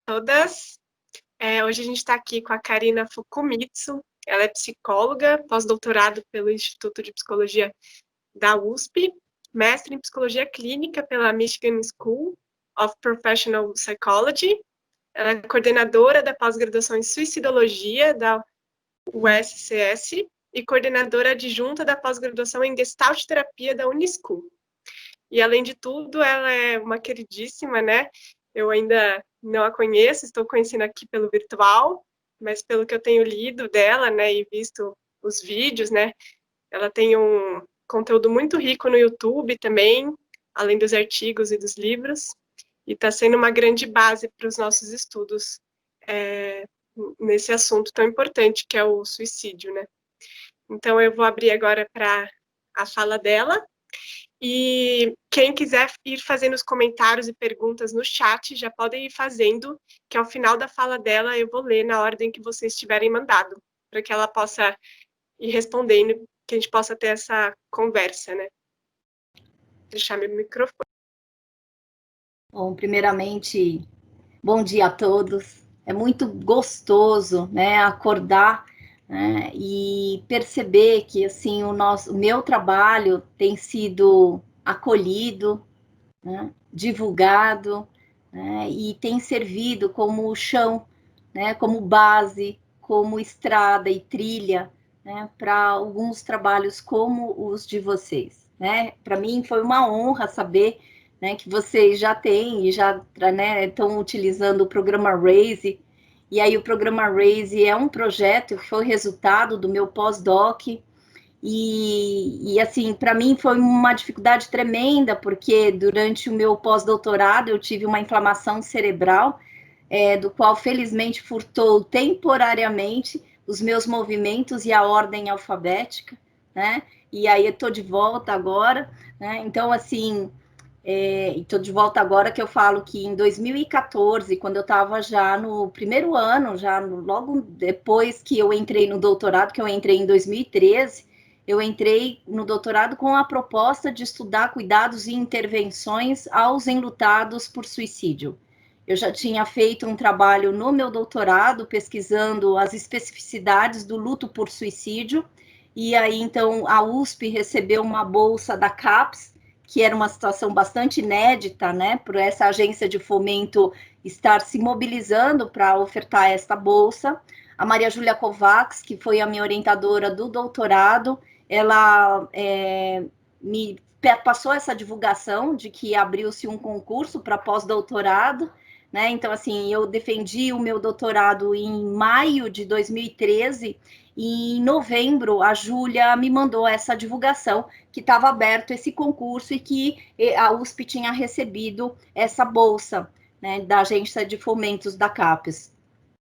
Todas. Hoje a gente está aqui com a Karina Fukumitsu. Ela é psicóloga, pós-doutorado pelo Instituto de Psicologia da USP, mestre em Psicologia Clínica pela Michigan School of Professional Psychology. Ela é coordenadora da pós-graduação em Suicidologia da USCS e coordenadora adjunta da pós-graduação em Gestalt Terapia da Unischool. E, além de tudo, ela é uma queridíssima, né? Eu ainda não a conheço, estou conhecendo aqui pelo virtual, mas pelo que eu tenho lido dela, né, e visto os vídeos, né, ela tem um conteúdo muito rico no YouTube também, além dos artigos e dos livros, e está sendo uma grande base para os nossos estudos nesse assunto tão importante que é o suicídio, né? Então, eu vou abrir agora para a fala dela. E quem quiser ir fazendo os comentários e perguntas no chat, já podem ir fazendo, que ao final da fala dela eu vou ler na ordem que vocês tiverem mandado, para que ela possa ir respondendo, que a gente possa ter essa conversa, né? Deixar meu microfone. Bom, primeiramente, bom dia a todos. É muito gostoso, né, acordar, né, e perceber que assim o meu trabalho tem sido acolhido, né, divulgado, né, e tem servido como chão, né, como base, como estrada e trilha, né, para alguns trabalhos como os de vocês, né? Para mim foi uma honra saber, né, que vocês já têm e já, né, estão utilizando o programa Raise. E aí o programa Raise é um projeto que foi resultado do meu pós-doc. E assim, para mim foi uma dificuldade tremenda, porque durante o meu pós-doutorado eu tive uma inflamação cerebral, do qual felizmente furtou temporariamente os meus movimentos e a ordem alfabética, né? E aí eu estou de volta agora, né? Então, assim, estou de volta agora que eu falo que em 2014, quando eu estava já no primeiro ano, logo depois que eu entrei no doutorado, que eu entrei em 2013, eu entrei no doutorado com a proposta de estudar cuidados e intervenções aos enlutados por suicídio. Eu já tinha feito um trabalho no meu doutorado, pesquisando as especificidades do luto por suicídio, e aí, então, a USP recebeu uma bolsa da CAPES, que era uma situação bastante inédita, né, por essa agência de fomento estar se mobilizando para ofertar esta bolsa. A Maria Júlia Kovacs, que foi a minha orientadora do doutorado, ela me passou essa divulgação de que abriu-se um concurso para pós-doutorado, né? Então, assim, eu defendi o meu doutorado em maio de 2013 e em novembro a Júlia me mandou essa divulgação que estava aberto esse concurso e que a USP tinha recebido essa bolsa, né, da agência de fomentos da CAPES.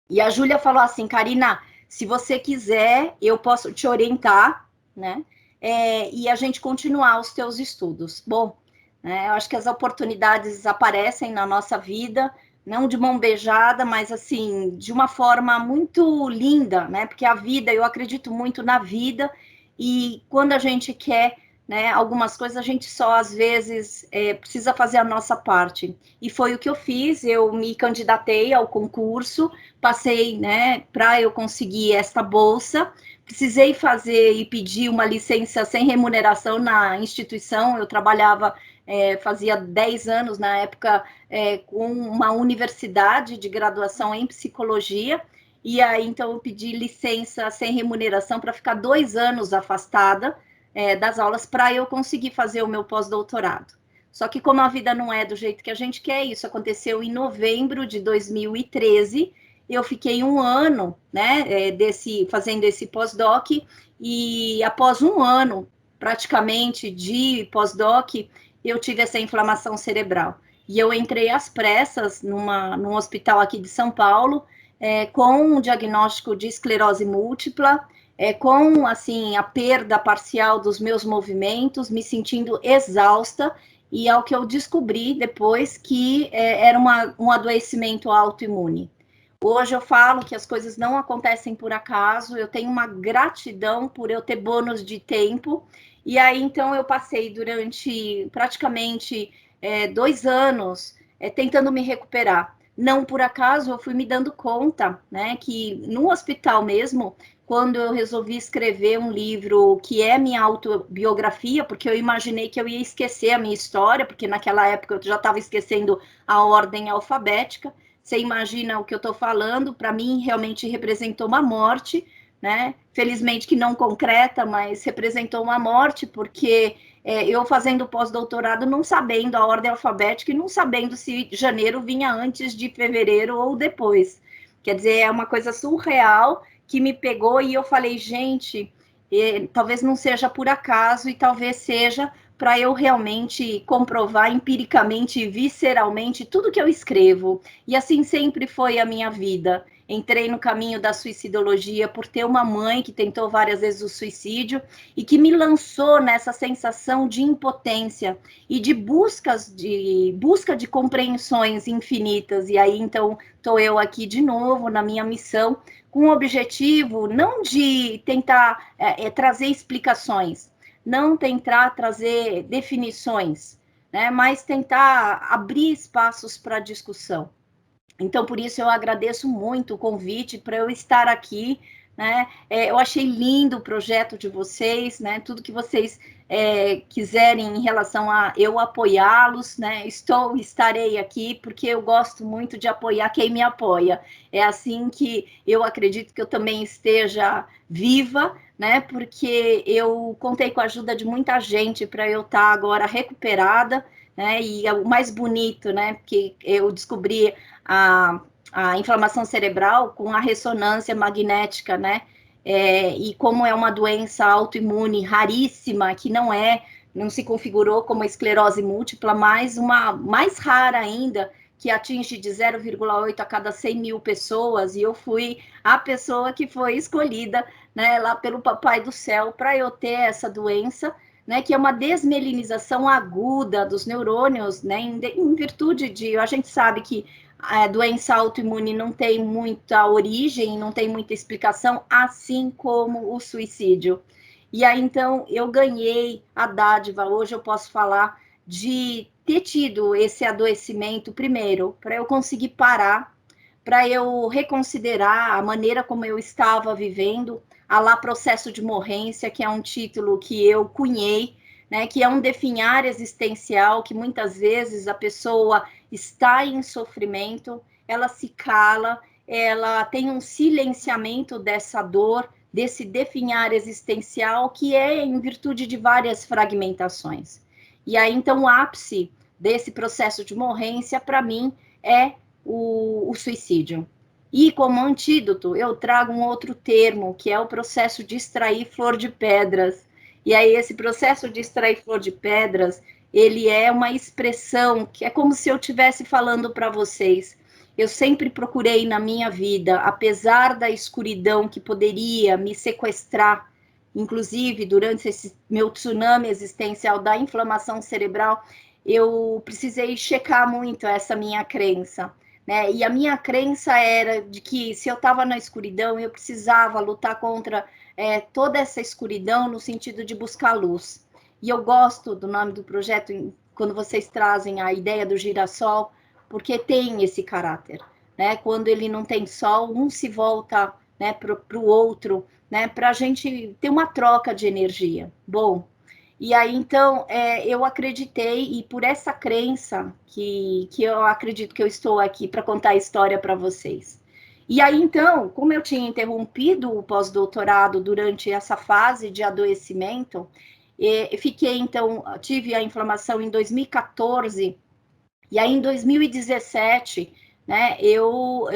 E a Júlia falou assim, Karina, se você quiser, eu posso te orientar, né? E a gente continuar os teus estudos. Bom, né, eu acho que as oportunidades aparecem na nossa vida, não de mão beijada, mas assim, de uma forma muito linda, né? Porque a vida, eu acredito muito na vida, e quando a gente quer, né, algumas coisas, a gente só às vezes precisa fazer a nossa parte. E foi o que eu fiz, eu me candidatei ao concurso, passei, né, para eu conseguir esta bolsa, precisei fazer e pedir uma licença sem remuneração na instituição, eu trabalhava, fazia 10 anos na época, com uma universidade de graduação em psicologia, e aí então eu pedi licença sem remuneração para ficar 2 anos afastada das aulas para eu conseguir fazer o meu pós-doutorado. Só que como a vida não é do jeito que a gente quer, isso aconteceu em novembro de 2013, eu fiquei um ano, né, fazendo esse pós-doc, e após um ano, praticamente, de pós-doc, eu tive essa inflamação cerebral. E eu entrei às pressas num hospital aqui de São Paulo, com um diagnóstico de esclerose múltipla, com, assim, a perda parcial dos meus movimentos, me sentindo exausta, e ao que eu descobri depois que era um adoecimento autoimune. Hoje eu falo que as coisas não acontecem por acaso, eu tenho uma gratidão por eu ter bônus de tempo, e aí então eu passei durante praticamente 2 anos tentando me recuperar. não por acaso eu fui me dando conta, né, que no hospital mesmo, quando eu resolvi escrever um livro que é minha autobiografia, porque eu imaginei que eu ia esquecer a minha história, porque naquela época eu já estava esquecendo a ordem alfabética. Você imagina o que eu estou falando, para mim realmente representou uma morte, né? Felizmente que não concreta, mas representou uma morte, porque eu fazendo pós-doutorado, não sabendo a ordem alfabética e não sabendo se janeiro vinha antes de fevereiro ou depois. Quer dizer, é uma coisa surreal que me pegou e eu falei, gente, talvez não seja por acaso e talvez seja para eu realmente comprovar empiricamente e visceralmente tudo que eu escrevo. E assim sempre foi a minha vida. Entrei no caminho da suicidologia por ter uma mãe que tentou várias vezes o suicídio e que me lançou nessa sensação de impotência e de busca de compreensões infinitas. E aí, então, estou eu aqui de novo na minha missão, com o objetivo não de tentar trazer explicações, não tentar trazer definições, né, mas tentar abrir espaços para discussão. Então, por isso, eu agradeço muito o convite para eu estar aqui, né? Eu achei lindo o projeto de vocês, né? Tudo que vocês quiserem em relação a eu apoiá-los, né? Estarei aqui porque eu gosto muito de apoiar quem me apoia. É assim que eu acredito que eu também esteja viva, né? Porque eu contei com a ajuda de muita gente para eu estar agora recuperada, né? E o mais bonito, né? Porque eu descobri a, a inflamação cerebral com a ressonância magnética, né? E como é uma doença autoimune raríssima, que não se configurou como a esclerose múltipla, mas uma mais rara ainda, que atinge de 0,8 a cada 100 mil pessoas, e eu fui a pessoa que foi escolhida, né, lá pelo Papai do Céu para eu ter essa doença, né, que é uma desmelinização aguda dos neurônios, né, em virtude de, a gente sabe que a doença autoimune não tem muita origem, não tem muita explicação, assim como o suicídio. E aí, então, eu ganhei a dádiva, hoje eu posso falar, de ter tido esse adoecimento, primeiro, para eu conseguir parar, para eu reconsiderar a maneira como eu estava vivendo, a lá processo de morrência, que é um título que eu cunhei, né, que é um definhar existencial, que muitas vezes a pessoa está em sofrimento, ela se cala, ela tem um silenciamento dessa dor, desse definhar existencial, que é em virtude de várias fragmentações. E aí, então, o ápice desse processo de morrência, para mim, é o suicídio. E como antídoto, eu trago um outro termo, que é o processo de extrair flor de pedras. E aí, esse processo de extrair flor de pedras, ele é uma expressão que é como se eu estivesse falando para vocês. Eu sempre procurei na minha vida, apesar da escuridão que poderia me sequestrar, inclusive durante esse meu tsunami existencial da inflamação cerebral, eu precisei checar muito essa minha crença, né? E a minha crença era de que se eu estava na escuridão, eu precisava lutar contra toda essa escuridão no sentido de buscar luz. E eu gosto do nome do projeto quando vocês trazem a ideia do girassol, porque tem esse caráter, né? Quando ele não tem sol, um se volta, né, para o outro, né, para a gente ter uma troca de energia. Bom, e aí, então, eu acreditei, e por essa crença que eu acredito que eu estou aqui para contar a história para vocês. E aí, então, como eu tinha interrompido o pós-doutorado durante essa fase de adoecimento, fiquei, então, tive a inflamação em 2014, e aí em 2017, né,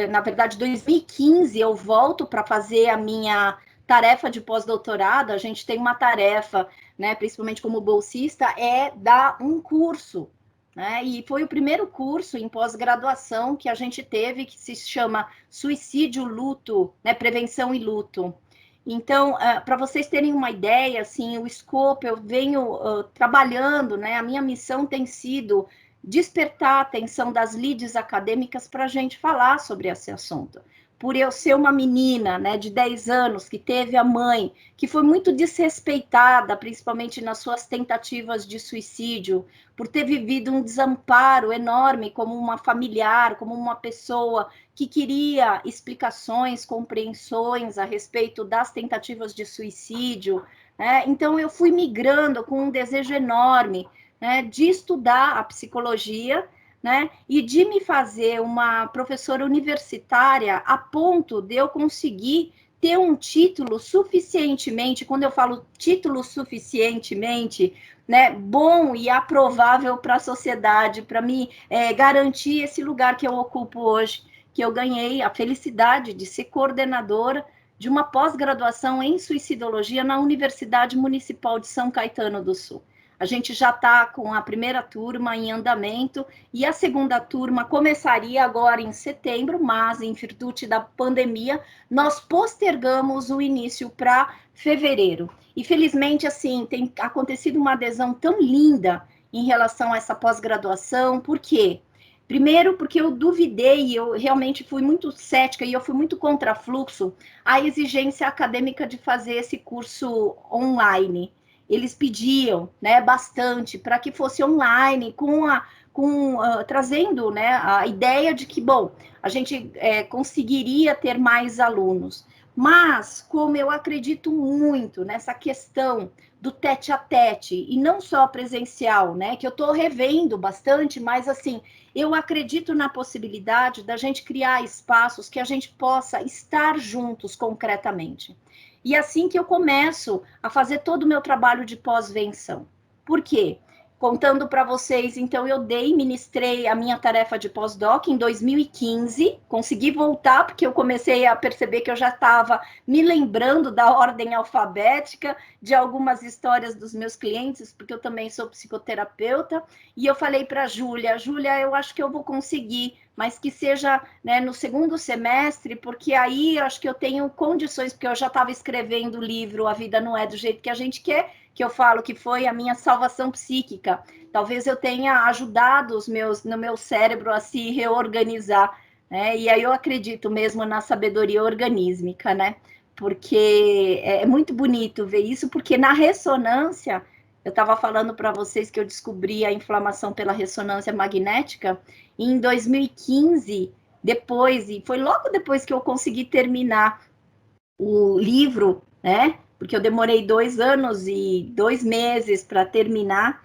na verdade, 2015, eu volto para fazer a minha tarefa de pós-doutorado. A gente tem uma tarefa, né, principalmente como bolsista, é dar um curso, né, e foi o primeiro curso em pós-graduação que a gente teve, que se chama Suicídio, Luto, né, Prevenção e Luto. Então, para vocês terem uma ideia, assim, o escopo, eu venho trabalhando, né, a minha missão tem sido despertar a atenção das lides acadêmicas para a gente falar sobre esse assunto. por eu ser uma menina, né, de 10 anos, que teve a mãe, que foi muito desrespeitada, principalmente nas suas tentativas de suicídio, por ter vivido um desamparo enorme como uma familiar, como uma pessoa que queria explicações, compreensões a respeito das tentativas de suicídio, né? Então eu fui migrando com um desejo enorme, né, de estudar a psicologia, né, e de me fazer uma professora universitária a ponto de eu conseguir ter um título suficientemente, quando eu falo título suficientemente, né, bom e aprovável para a sociedade, para me garantir esse lugar que eu ocupo hoje, que eu ganhei a felicidade de ser coordenadora de uma pós-graduação em suicidologia na Universidade Municipal de São Caetano do Sul. A gente já está com a primeira turma em andamento e a segunda turma começaria agora em setembro, mas em virtude da pandemia, nós postergamos o início para fevereiro. E felizmente, assim, tem acontecido uma adesão tão linda em relação a essa pós-graduação, por quê? Primeiro, porque eu duvidei, eu realmente fui muito cética e eu fui muito contra fluxo a exigência acadêmica de fazer esse curso online. Eles pediam, né, bastante para que fosse online, trazendo, né, a ideia de que, bom, a gente conseguiria ter mais alunos. Mas, como eu acredito muito nessa questão do tete a tete, e não só presencial, né, que eu estou revendo bastante, mas, assim, eu acredito na possibilidade da gente criar espaços que a gente possa estar juntos concretamente. E assim que eu começo a fazer todo o meu trabalho de pós-venção. Por quê? Contando para vocês, então eu ministrei a minha tarefa de pós-doc em 2015, consegui voltar porque eu comecei a perceber que eu já estava me lembrando da ordem alfabética, de algumas histórias dos meus clientes, porque eu também sou psicoterapeuta, e eu falei para a Júlia, eu acho que eu vou conseguir, mas que seja, né, no segundo semestre, porque aí eu acho que eu tenho condições, porque eu já estava escrevendo o livro A Vida Não É do Jeito que a Gente Quer, que eu falo que foi a minha salvação psíquica. Talvez eu tenha ajudado no meu cérebro a se reorganizar, né? E aí eu acredito mesmo na sabedoria organísmica, né? Porque é muito bonito ver isso, porque na ressonância, eu estava falando para vocês que eu descobri a inflamação pela ressonância magnética em 2015, depois, e foi logo depois que eu consegui terminar o livro, né? Porque eu demorei 2 anos e 2 meses para terminar,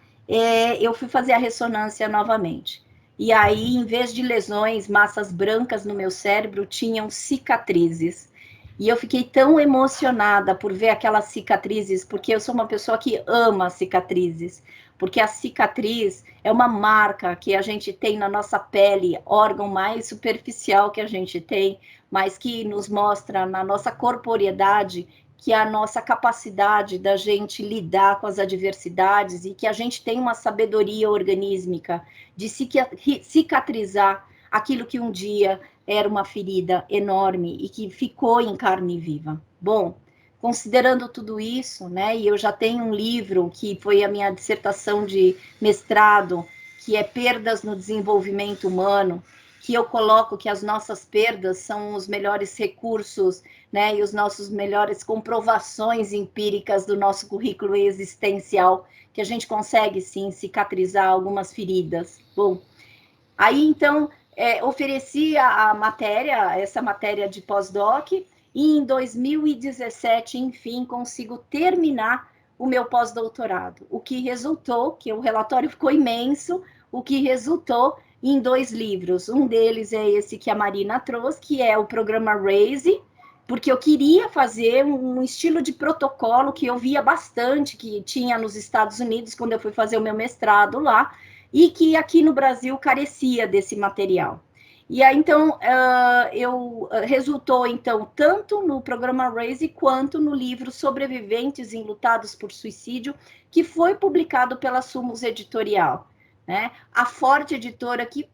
eu fui fazer a ressonância novamente. E aí, em vez de lesões, massas brancas no meu cérebro, tinham cicatrizes. E eu fiquei tão emocionada por ver aquelas cicatrizes, porque eu sou uma pessoa que ama cicatrizes. Porque a cicatriz é uma marca que a gente tem na nossa pele, órgão mais superficial que a gente tem, mas que nos mostra na nossa corporeidade que a nossa capacidade da gente lidar com as adversidades e que a gente tem uma sabedoria organísmica de cicatrizar aquilo que um dia era uma ferida enorme e que ficou em carne viva. Bom, considerando tudo isso, né, e eu já tenho um livro que foi a minha dissertação de mestrado, que é Perdas no Desenvolvimento Humano, que eu coloco que as nossas perdas são os melhores recursos, né, e os nossos melhores comprovações empíricas do nosso currículo existencial, que a gente consegue, sim, cicatrizar algumas feridas. Bom, aí, então, ofereci essa matéria de pós-doc, e em 2017, enfim, consigo terminar o meu pós-doutorado, o que resultou, que o relatório ficou imenso, o que resultou em 2 livros. Um deles é esse que a Marina trouxe, que é o programa RAISE, porque eu queria fazer um estilo de protocolo que eu via bastante, que tinha nos Estados Unidos, quando eu fui fazer o meu mestrado lá, e que aqui no Brasil carecia desse material. E aí, então, resultou, então, tanto no programa RAISE quanto no livro Sobreviventes Enlutados por Suicídio, que foi publicado pela Sumos Editorial. Né? A Forte Editora que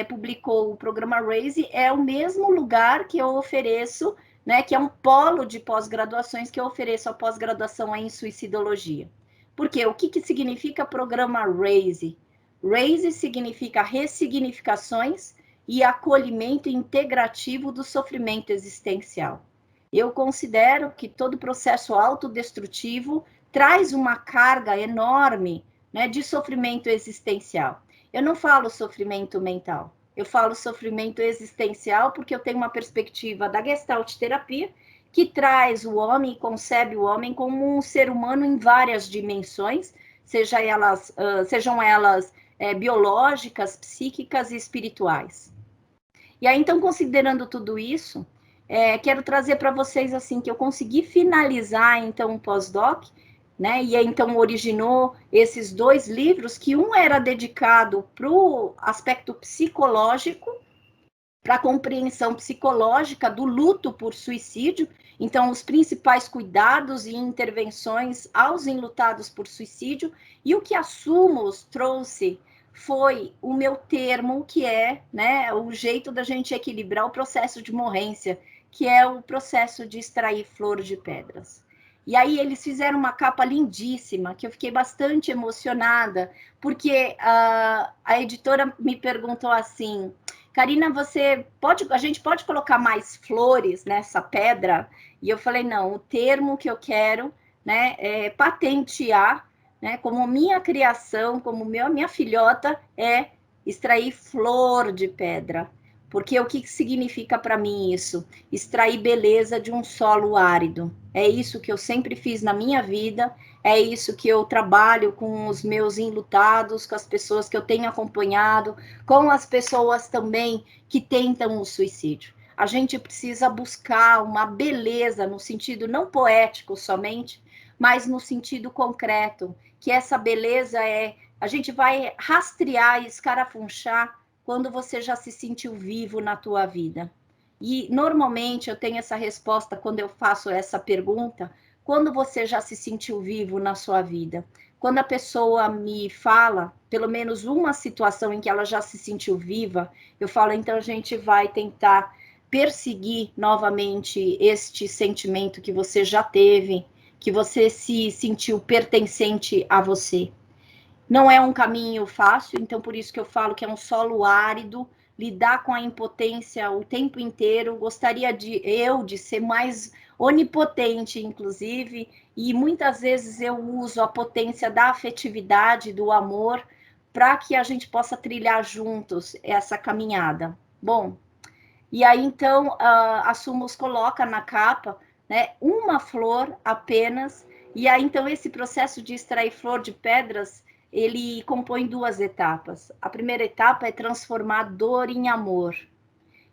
publicou o programa RAISE é o mesmo lugar que eu ofereço, né, que é um polo de pós-graduações que eu ofereço a pós-graduação em suicidologia. Por quê? O que significa programa RAISE? RAISE significa ressignificações e acolhimento integrativo do sofrimento existencial. Eu considero que todo processo autodestrutivo traz uma carga enorme, né, de sofrimento existencial. Eu não falo sofrimento mental, eu falo sofrimento existencial porque eu tenho uma perspectiva da Gestalt terapia que traz o homem e concebe o homem como um ser humano em várias dimensões, sejam elas biológicas, psíquicas e espirituais. E aí, então, considerando tudo isso, quero trazer para vocês, assim, que eu consegui finalizar, então, um pós-doc, né, e aí, então, originou esses 2 livros, que um era dedicado para o aspecto psicológico, para a compreensão psicológica do luto por suicídio, então, os principais cuidados e intervenções aos enlutados por suicídio, e o que a Sumos trouxe foi o meu termo, que é, né, o jeito da gente equilibrar o processo de morrência, que é o processo de extrair flor de pedras. E aí eles fizeram uma capa lindíssima, que eu fiquei bastante emocionada, porque a editora me perguntou assim, Karina, a gente pode colocar mais flores nessa pedra? E eu falei, não, o termo que eu quero, né, é patentear, né, como minha criação, como minha filhota, é extrair flor de pedra. Porque o que significa para mim isso? Extrair beleza de um solo árido. É isso que eu sempre fiz na minha vida, é isso que eu trabalho com os meus enlutados, com as pessoas que eu tenho acompanhado, com as pessoas também que tentam o suicídio. A gente precisa buscar uma beleza no sentido não poético somente, mas no sentido concreto, que essa beleza a gente vai rastrear e escarafunchar quando você já se sentiu vivo na tua vida. E normalmente eu tenho essa resposta quando eu faço essa pergunta, quando você já se sentiu vivo na sua vida? Quando a pessoa me fala, pelo menos uma situação em que ela já se sentiu viva, eu falo, então a gente vai tentar perseguir novamente este sentimento que você já teve, que você se sentiu pertencente a você. Não é um caminho fácil, então por isso que eu falo que é um solo árido, lidar com a impotência o tempo inteiro. Gostaria de ser mais onipotente, inclusive, e muitas vezes eu uso a potência da afetividade, do amor, para que a gente possa trilhar juntos essa caminhada. Bom, e aí então a Sumos coloca na capa, né, uma flor apenas, e aí então esse processo de extrair flor de pedras, ele compõe 2 etapas. A primeira etapa é transformar dor em amor.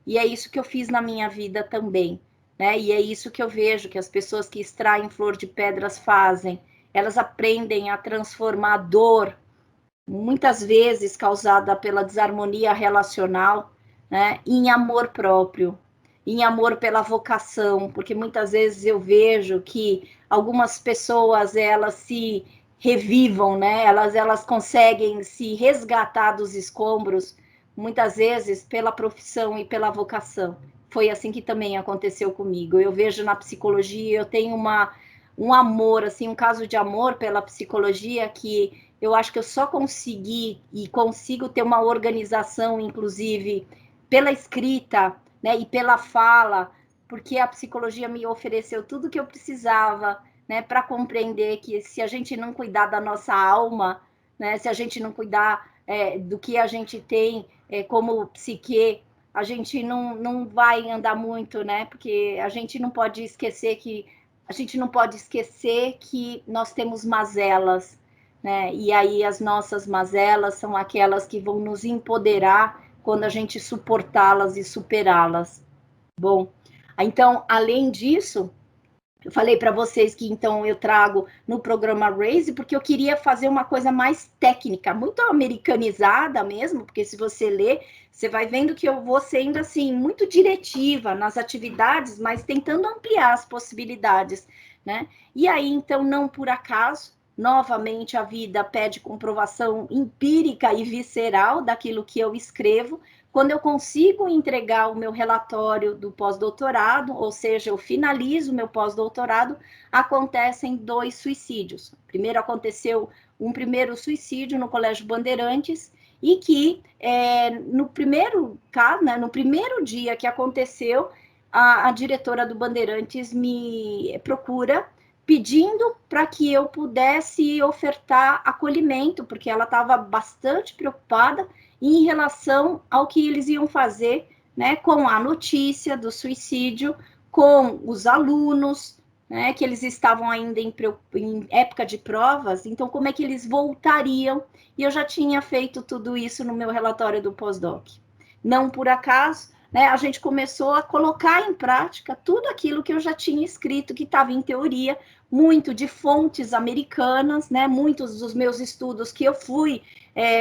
E é isso que eu fiz na minha vida também, né? E é isso que eu vejo que as pessoas que extraem flor de pedras fazem. Elas aprendem a transformar a dor, muitas vezes causada pela desarmonia relacional, né, em amor próprio, em amor pela vocação, porque muitas vezes eu vejo que algumas pessoas elas se revivam, né? Elas conseguem se resgatar dos escombros, muitas vezes pela profissão e pela vocação. Foi assim que também aconteceu comigo. Eu vejo na psicologia, eu tenho um amor, assim, um caso de amor pela psicologia que eu acho que eu só consegui e consigo ter uma organização, inclusive, pela escrita, né, e pela fala, porque a psicologia me ofereceu tudo que eu precisava, né, para compreender que se a gente não cuidar da nossa alma, né, se a gente não cuidar do que a gente tem como psique, a gente não vai andar muito, né, porque a gente não pode esquecer que nós temos mazelas, né? E aí as nossas mazelas são aquelas que vão nos empoderar quando a gente suportá-las e superá-las. Bom, então, além disso, eu falei para vocês que então eu trago no programa Raise, porque eu queria fazer uma coisa mais técnica, muito americanizada mesmo, porque se você ler, você vai vendo que eu vou sendo assim, muito diretiva nas atividades, mas tentando ampliar as possibilidades, né? E aí, então, não por acaso, novamente a vida pede comprovação empírica e visceral daquilo que eu escrevo, quando eu consigo entregar o meu relatório do pós-doutorado, ou seja, eu finalizo o meu pós-doutorado, acontecem 2 suicídios. Primeiro aconteceu um primeiro suicídio no Colégio Bandeirantes, e que no primeiro caso, né, no primeiro dia que aconteceu, a diretora do Bandeirantes me procura pedindo para que eu pudesse ofertar acolhimento, porque ela estava bastante preocupada em relação ao que eles iam fazer, né, com a notícia do suicídio, com os alunos, né, que eles estavam ainda em época de provas, então como é que eles voltariam? E eu já tinha feito tudo isso no meu relatório do pós-doc. Não por acaso, né, a gente começou a colocar em prática tudo aquilo que eu já tinha escrito, que estava em teoria, muito de fontes americanas, né, muitos dos meus estudos que eu fui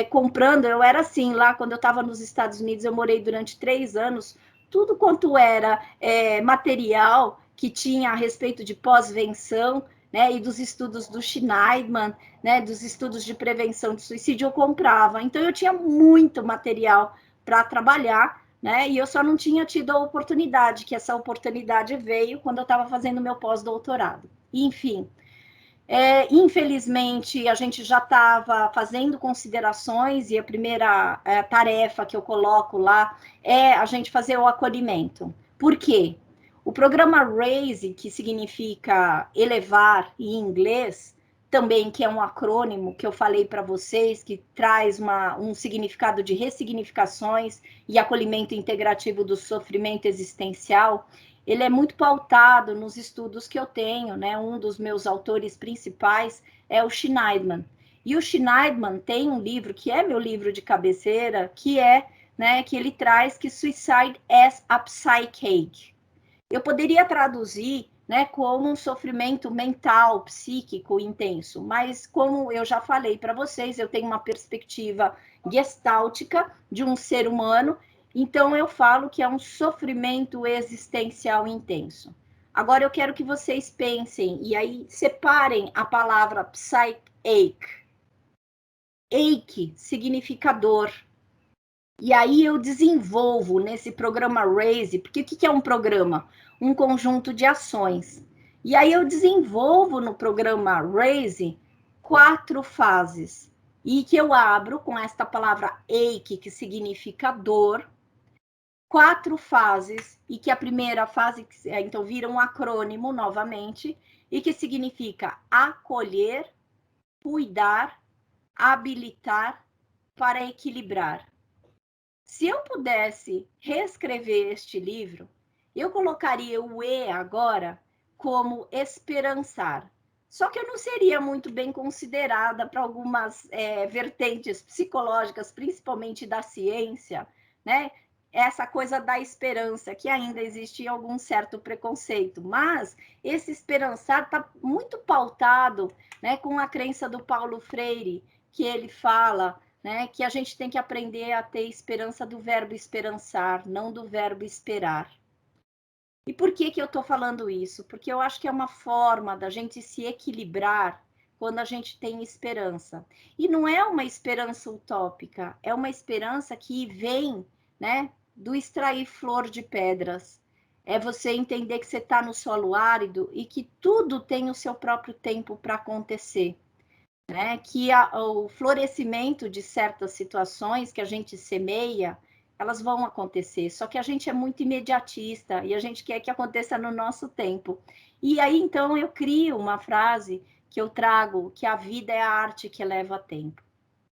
comprando, eu era assim, lá quando eu estava nos Estados Unidos, eu morei durante 3 anos, tudo quanto era material que tinha a respeito de pós-venção, né, e dos estudos do Schneidman, né, dos estudos de prevenção de suicídio, eu comprava. Então, eu tinha muito material para trabalhar, né, e eu só não tinha tido a oportunidade, que essa oportunidade veio quando eu estava fazendo meu pós-doutorado. Enfim, infelizmente, a gente já estava fazendo considerações e a primeira tarefa que eu coloco lá é a gente fazer o acolhimento. Por quê? O programa RAISE, que significa elevar em inglês, também que é um acrônimo que eu falei para vocês, que traz um significado de ressignificações e acolhimento integrativo do sofrimento existencial, ele é muito pautado nos estudos que eu tenho, né? Um dos meus autores principais é o Schneidman. E o Schneidman tem um livro que é meu livro de cabeceira, que é, né, que ele traz que Suicide as a Psychache. Eu poderia traduzir, né, como um sofrimento mental, psíquico intenso, mas como eu já falei para vocês, eu tenho uma perspectiva gestáltica de um ser humano, então eu falo que é um sofrimento existencial intenso. Agora eu quero que vocês pensem, e aí separem a palavra psychache. Ache significa dor. E aí eu desenvolvo nesse programa RAISE, porque o que é um programa? Um conjunto de ações. E aí eu desenvolvo no programa RAISE 4 fases. E que eu abro com esta palavra ache, que significa dor, 4 fases, e que a primeira fase, então, vira um acrônimo novamente, e que significa acolher, cuidar, habilitar para equilibrar. Se eu pudesse reescrever este livro, eu colocaria o E agora como esperançar. Só que eu não seria muito bem considerada para algumas vertentes psicológicas, principalmente da ciência, né? Essa coisa da esperança, que ainda existe algum certo preconceito, mas esse esperançar está muito pautado, né, com a crença do Paulo Freire, que ele fala, né, que a gente tem que aprender a ter esperança do verbo esperançar, não do verbo esperar. E por que eu estou falando isso? Porque eu acho que é uma forma da gente se equilibrar quando a gente tem esperança. E não é uma esperança utópica, é uma esperança que vem, né, do extrair flor de pedras. É você entender que você está no solo árido e que tudo tem o seu próprio tempo para acontecer. Né, que o florescimento de certas situações que a gente semeia, elas vão acontecer, só que a gente é muito imediatista e a gente quer que aconteça no nosso tempo. E aí, então, eu crio uma frase que eu trago, que a vida é a arte que leva tempo.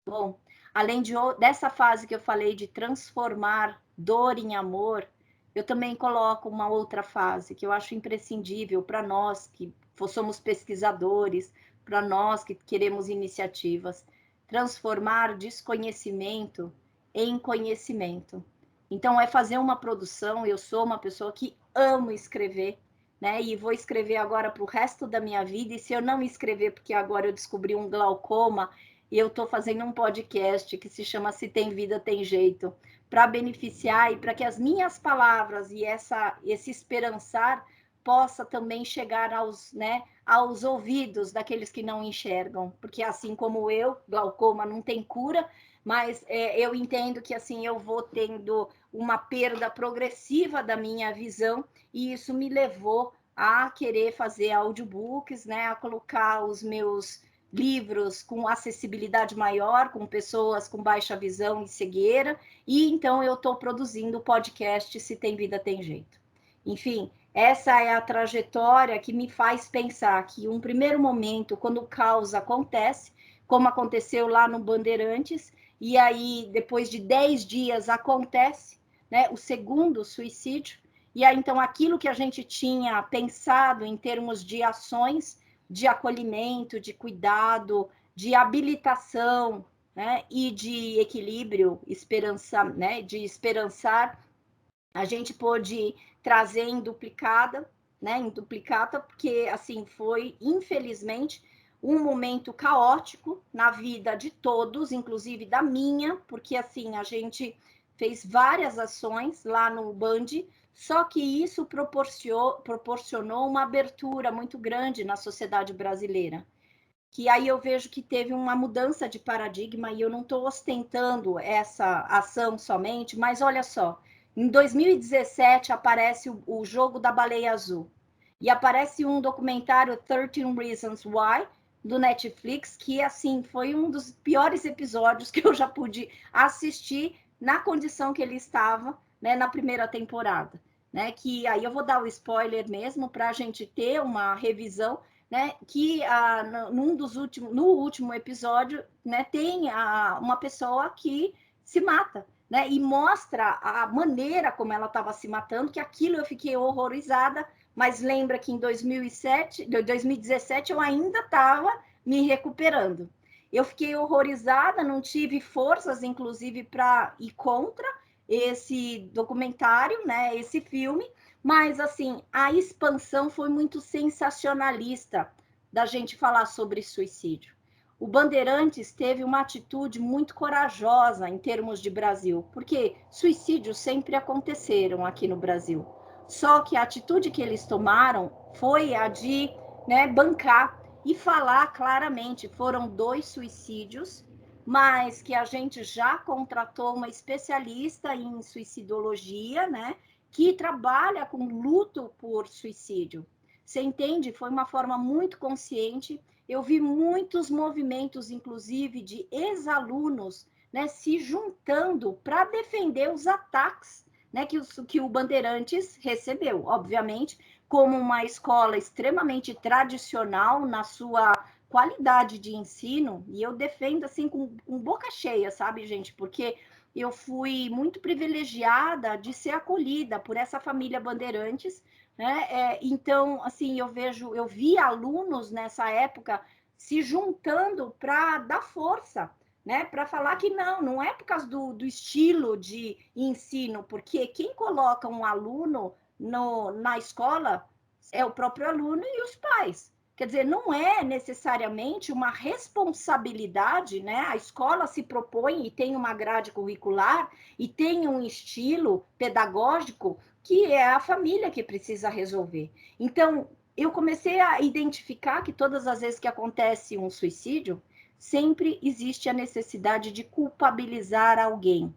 Bom, além dessa fase que eu falei de transformar dor em amor, eu também coloco uma outra fase que eu acho imprescindível para nós que somos pesquisadores, para nós que queremos iniciativas, transformar desconhecimento em conhecimento. Então, é fazer uma produção. Eu sou uma pessoa que amo escrever, né? E vou escrever agora para o resto da minha vida. E se eu não escrever, porque agora eu descobri um glaucoma, e eu estou fazendo um podcast que se chama Se Tem Vida, Tem Jeito, para beneficiar e para que as minhas palavras e esse esperançar possa também chegar aos ouvidos daqueles que não enxergam, porque assim como eu, glaucoma não tem cura, mas eu entendo que assim eu vou tendo uma perda progressiva da minha visão, e isso me levou a querer fazer audiobooks, né, a colocar os meus livros com acessibilidade maior, com pessoas com baixa visão e cegueira, e então eu estou produzindo o podcast Se Tem Vida, Tem Jeito. Enfim, essa é a trajetória que me faz pensar que um primeiro momento, quando o caos acontece, como aconteceu lá no Bandeirantes, e aí depois de 10 dias acontece, né, o segundo suicídio, e aí então aquilo que a gente tinha pensado em termos de ações de acolhimento, de cuidado, de habilitação, né, e de equilíbrio, esperança, né, de esperançar, a gente pôde trazer em duplicada, né, em duplicata, porque assim foi, infelizmente, um momento caótico na vida de todos, inclusive da minha, porque assim a gente fez várias ações lá no Band, só que isso proporcionou uma abertura muito grande na sociedade brasileira. Que aí eu vejo que teve uma mudança de paradigma e eu não estou ostentando essa ação somente, mas olha só, em 2017 aparece o Jogo da Baleia Azul e aparece um documentário 13 Reasons Why do Netflix, que assim foi um dos piores episódios que eu já pude assistir na condição que ele estava, né, na primeira temporada, né? Que aí eu vou dar o spoiler mesmo para a gente ter uma revisão, né, que no último episódio, né, tem uma pessoa que se mata, né, e mostra a maneira como ela estava se matando, que aquilo eu fiquei horrorizada, mas lembra que em 2017 eu ainda estava me recuperando. Eu fiquei horrorizada, não tive forças, inclusive, para ir contra esse documentário, né, esse filme, mas, assim, a expansão foi muito sensacionalista da gente falar sobre suicídio. O Bandeirantes teve uma atitude muito corajosa em termos de Brasil, porque suicídios sempre aconteceram aqui no Brasil. Só que a atitude que eles tomaram foi a de, né, bancar e falar claramente. Foram 2 suicídios, mas que a gente já contratou uma especialista em suicidologia, né, que trabalha com luto por suicídio. Você entende? Foi uma forma muito consciente. Eu vi muitos movimentos, inclusive, de ex-alunos, né, se juntando para defender os ataques, né, que o Bandeirantes recebeu. Obviamente, como uma escola extremamente tradicional na sua qualidade de ensino, e eu defendo assim com boca cheia, sabe, gente? Porque eu fui muito privilegiada de ser acolhida por essa família Bandeirantes, né? Então, assim, eu vi alunos nessa época se juntando para dar força, né? Para falar que não é por causa do estilo de ensino, porque quem coloca um aluno na escola é o próprio aluno e os pais. Quer dizer, não é necessariamente uma responsabilidade, né? A escola se propõe e tem uma grade curricular e tem um estilo pedagógico que é a família que precisa resolver. Então, eu comecei a identificar que todas as vezes que acontece um suicídio, sempre existe a necessidade de culpabilizar alguém.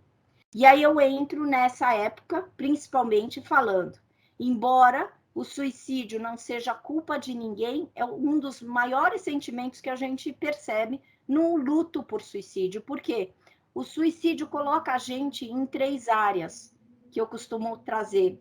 E aí eu entro nessa época, principalmente falando, embora o suicídio não seja culpa de ninguém, é um dos maiores sentimentos que a gente percebe no luto por suicídio. Por quê? O suicídio coloca a gente em 3 áreas que eu costumo trazer.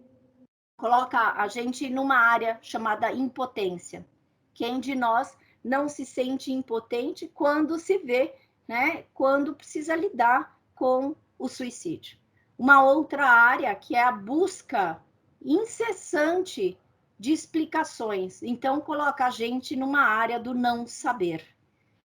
Coloca a gente numa área chamada impotência. Quem de nós não se sente impotente quando se vê, né, quando precisa lidar com o suicídio? Uma outra área que é a busca incessante de explicações. Então, coloca a gente numa área do não saber.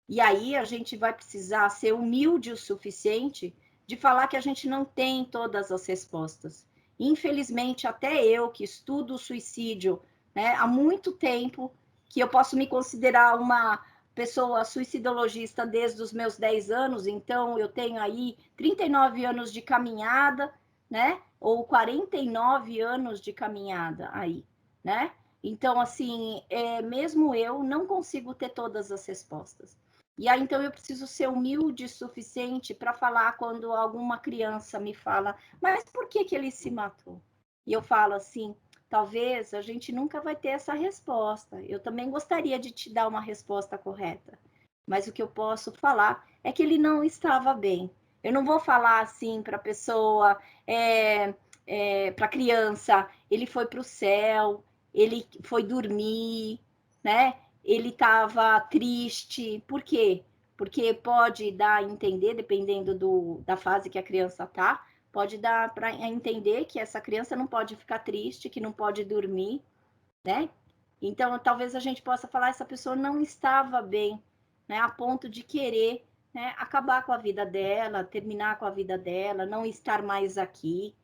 E aí a gente vai precisar ser humilde o suficiente de falar que a gente não tem todas as respostas. Infelizmente, até eu que estudo o suicídio, né, há muito tempo, que eu posso me considerar uma pessoa suicidologista desde os meus 10 anos, então eu tenho aí 39 anos de caminhada, né? Ou 49 anos de caminhada aí, né? Então, assim, mesmo eu não consigo ter todas as respostas. E aí, então, eu preciso ser humilde o suficiente para falar quando alguma criança me fala, mas por que ele se matou? E eu falo assim, talvez a gente nunca vai ter essa resposta. Eu também gostaria de te dar uma resposta correta. mas o que eu posso falar é que ele não estava bem. Eu não vou falar assim para a pessoa, para a criança, ele foi para o céu, ele foi dormir, né? Ele estava triste. Por quê? Porque pode dar a entender, dependendo da fase que a criança está, pode dar para entender que essa criança não pode ficar triste, que não pode dormir, né? Então, talvez a gente possa falar, essa pessoa não estava bem, né, a ponto de querer, né, acabar com a vida dela, terminar com a vida dela, não estar mais aqui,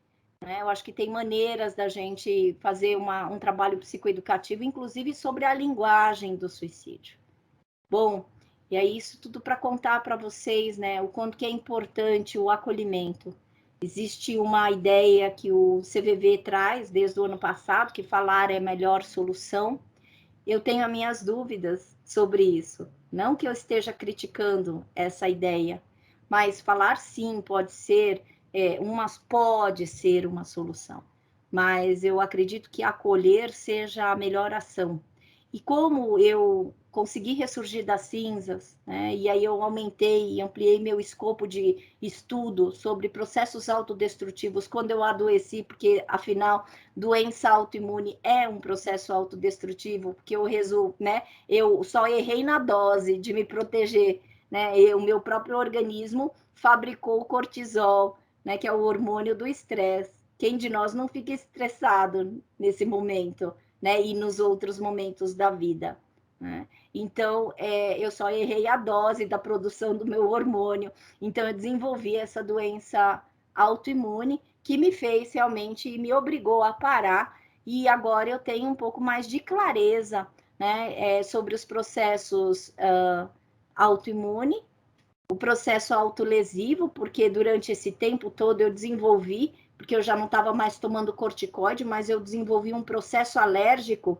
né? Eu acho que tem maneiras da gente fazer um trabalho psicoeducativo, inclusive sobre a linguagem do suicídio. Bom, e é isso tudo para contar para vocês, né, o quanto que é importante o acolhimento. Existe uma ideia que o CVV traz desde o ano passado, que falar é a melhor solução. Eu tenho as minhas dúvidas sobre isso. Não que eu esteja criticando essa ideia, mas falar sim pode ser uma solução. Mas eu acredito que acolher seja a melhor ação. E como eu consegui ressurgir das cinzas, né, e aí eu aumentei e ampliei meu escopo de estudo sobre processos autodestrutivos quando eu adoeci, porque afinal doença autoimune é um processo autodestrutivo, porque eu só errei na dose de me proteger, né? O meu próprio organismo fabricou o cortisol, né, que é o hormônio do estresse. Quem de nós não fica estressado nesse momento, né? E nos outros momentos da vida, né? Então, eu só errei a dose da produção do meu hormônio. Então, eu desenvolvi essa doença autoimune que me fez realmente e me obrigou a parar. E agora eu tenho um pouco mais de clareza, né, sobre os processos autoimune, o processo autolesivo, porque durante esse tempo todo eu desenvolvi, porque eu já não estava mais tomando corticoide, mas eu desenvolvi um processo alérgico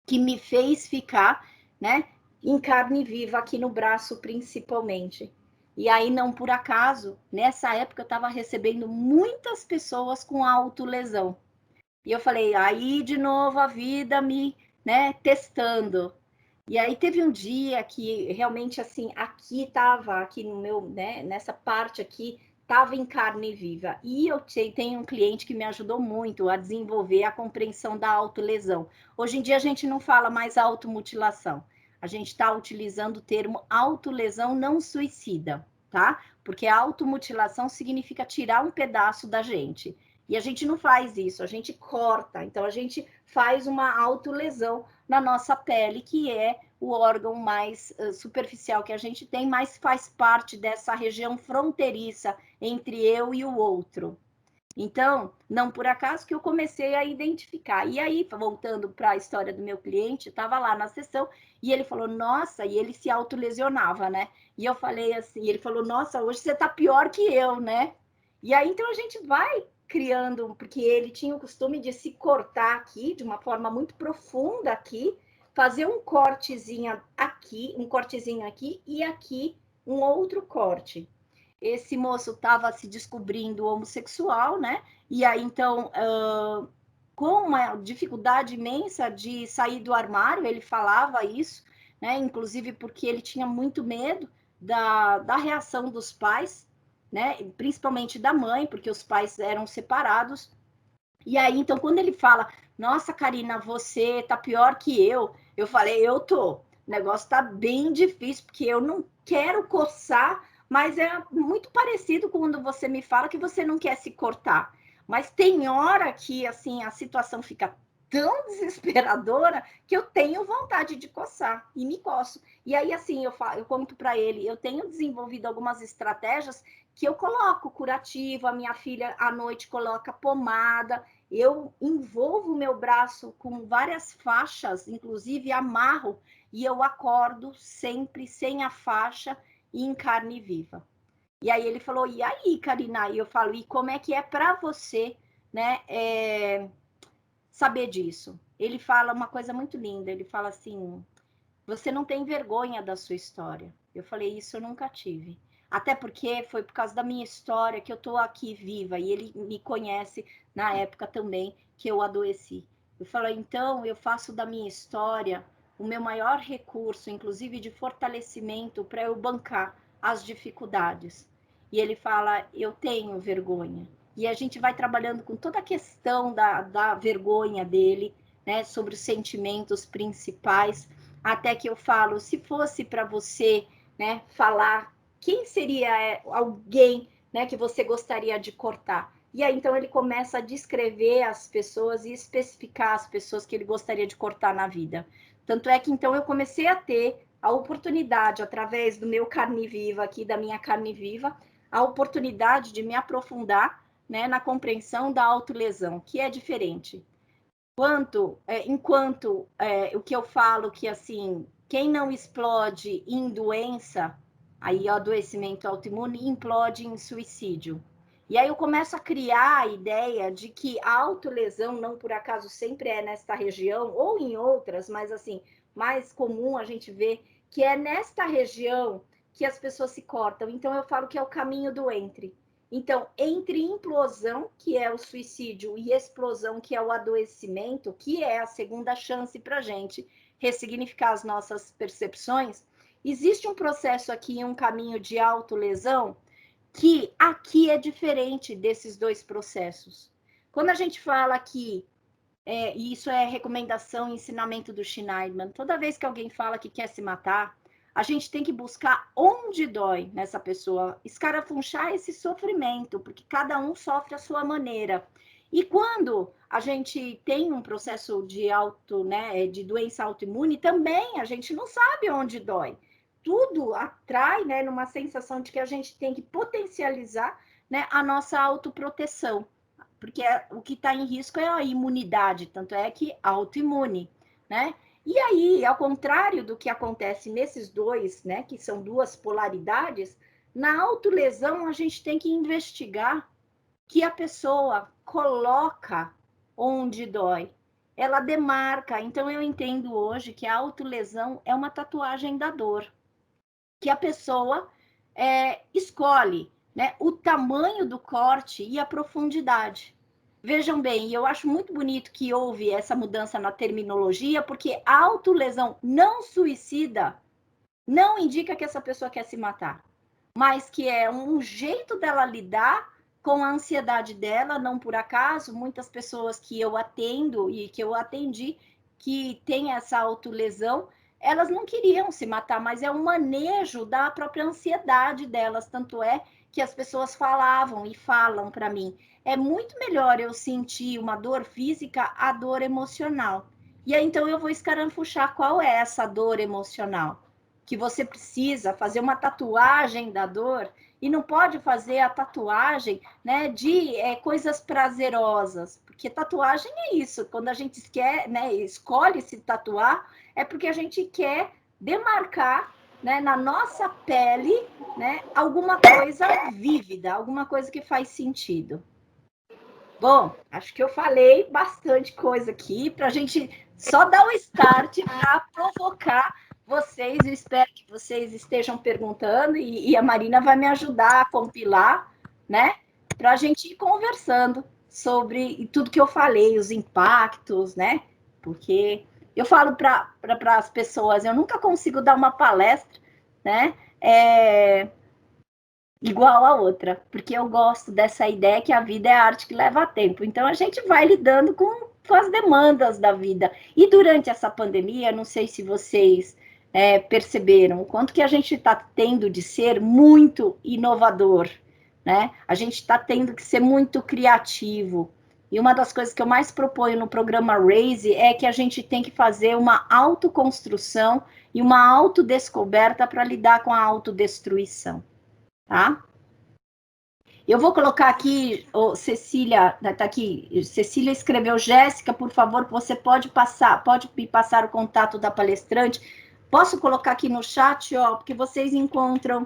que me fez ficar, né, em carne viva aqui no braço principalmente. E aí, não por acaso, nessa época eu estava recebendo muitas pessoas com autolesão. E eu falei, aí de novo a vida me, né, testando. E aí teve um dia que realmente assim, aqui no meu, né, nessa parte aqui, estava em carne viva. E eu tenho um cliente que me ajudou muito a desenvolver a compreensão da autolesão. Hoje em dia a gente não fala mais automutilação. A gente está utilizando o termo autolesão não suicida, tá? Porque a automutilação significa tirar um pedaço da gente. E a gente não faz isso, a gente corta. Então a gente faz uma autolesão na nossa pele, que é o órgão mais superficial que a gente tem, mas faz parte dessa região fronteiriça entre eu e o outro. Então, não por acaso que eu comecei a identificar. E aí, voltando para a história do meu cliente, estava lá na sessão e ele falou, nossa, e ele se autolesionava, né? E eu falei assim, ele falou, nossa, hoje você está pior que eu, né? E aí, então, a gente vai criando, porque ele tinha o costume de se cortar aqui, de uma forma muito profunda aqui, fazer um cortezinho aqui e aqui um outro corte. Esse moço estava se descobrindo homossexual, né? E aí, então, com uma dificuldade imensa de sair do armário, ele falava isso, né? Inclusive porque ele tinha muito medo da reação dos pais, né? Principalmente da mãe, porque os pais eram separados. E aí, então, quando ele fala, nossa, Karina, você tá pior que eu falei, eu tô. O negócio tá bem difícil, porque eu não quero coçar, mas é muito parecido com quando você me fala que você não quer se cortar. Mas tem hora que, assim, a situação fica tão desesperadora que eu tenho vontade de coçar e me coço. E aí, assim, eu conto para ele, eu tenho desenvolvido algumas estratégias que eu coloco curativo, a minha filha à noite coloca pomada, eu envolvo meu braço com várias faixas, inclusive amarro, e eu acordo sempre sem a faixa e em carne viva. E aí ele falou, e aí, Karina? E eu falo, e como é que é para você, né, saber disso? Ele fala uma coisa muito linda, ele fala assim, você não tem vergonha da sua história. Eu falei, isso eu nunca tive. Até porque foi por causa da minha história que eu estou aqui viva. E ele me conhece na época também que eu adoeci. Eu falei, então eu faço da minha história o meu maior recurso, inclusive de fortalecimento, para eu bancar as dificuldades. E ele fala, eu tenho vergonha. E a gente vai trabalhando com toda a questão da vergonha dele, né, sobre os sentimentos principais, até que eu falo, se fosse para você, né, falar, quem seria alguém, né, que você gostaria de cortar? E aí, então, ele começa a descrever as pessoas e especificar as pessoas que ele gostaria de cortar na vida. Tanto é que, então, eu comecei a ter a oportunidade, através do meu carne viva aqui, da minha carne viva, a oportunidade de me aprofundar, né, na compreensão da autolesão, que é diferente. Enquanto o que eu falo que, assim, quem não explode em doença, aí o adoecimento autoimune, implode em suicídio. E aí eu começo a criar a ideia de que a autolesão, não por acaso sempre é nesta região, ou em outras, mas assim, mais comum a gente ver que é nesta região que as pessoas se cortam. Então eu falo que é o caminho do entre. Então, entre implosão, que é o suicídio, e explosão, que é o adoecimento, que é a segunda chance para a gente ressignificar as nossas percepções, existe um processo aqui, um caminho de autolesão, que aqui é diferente desses dois processos. Quando a gente fala que, e isso é recomendação e ensinamento do Schneidman, toda vez que alguém fala que quer se matar, a gente tem que buscar onde dói nessa pessoa, escarafunchar esse sofrimento, porque cada um sofre à sua maneira. E quando a gente tem um processo de doença autoimune, também a gente não sabe onde dói. Tudo atrai, né, numa sensação de que a gente tem que potencializar, né, a nossa autoproteção, porque o que está em risco é a imunidade, tanto é que autoimune, né? E aí, ao contrário do que acontece nesses dois, né, que são duas polaridades, na autolesão a gente tem que investigar que a pessoa coloca onde dói. Ela demarca. Então, eu entendo hoje que a autolesão é uma tatuagem da dor, que a pessoa escolhe, né, o tamanho do corte e a profundidade. Vejam bem, eu acho muito bonito que houve essa mudança na terminologia, porque a autolesão não suicida não indica que essa pessoa quer se matar, mas que é um jeito dela lidar com a ansiedade dela. Não por acaso, muitas pessoas que eu atendo e que eu atendi que têm essa autolesão, elas não queriam se matar, mas é um manejo da própria ansiedade delas. Tanto é que as pessoas falavam e falam para mim, é muito melhor eu sentir uma dor física a dor emocional. E aí, então, eu vou escarafuchar qual é essa dor emocional. Que você precisa fazer uma tatuagem da dor, e não pode fazer a tatuagem, né, de coisas prazerosas, porque tatuagem é isso, quando a gente quer, né, escolhe se tatuar, é porque a gente quer demarcar, né, na nossa pele, né, alguma coisa vívida, alguma coisa que faz sentido. Bom, acho que eu falei bastante coisa aqui para a gente só dar o start para provocar vocês. Eu espero que vocês estejam perguntando e a Marina vai me ajudar a compilar, né? Para a gente ir conversando sobre tudo que eu falei, os impactos, né? Porque eu falo para as pessoas, eu nunca consigo dar uma palestra, né? Igual a outra, porque eu gosto dessa ideia que a vida é a arte que leva tempo. Então, a gente vai lidando com as demandas da vida. E durante essa pandemia, não sei se vocês perceberam o quanto que a gente está tendo de ser muito inovador, né? A gente está tendo que ser muito criativo. E uma das coisas que eu mais proponho no programa Raise é que a gente tem que fazer uma autoconstrução e uma autodescoberta para lidar com a autodestruição. Tá? Eu vou colocar aqui, Cecília, tá aqui, Cecília escreveu, Jéssica, por favor, você pode me passar o contato da palestrante? Posso colocar aqui no chat, ó, porque vocês encontram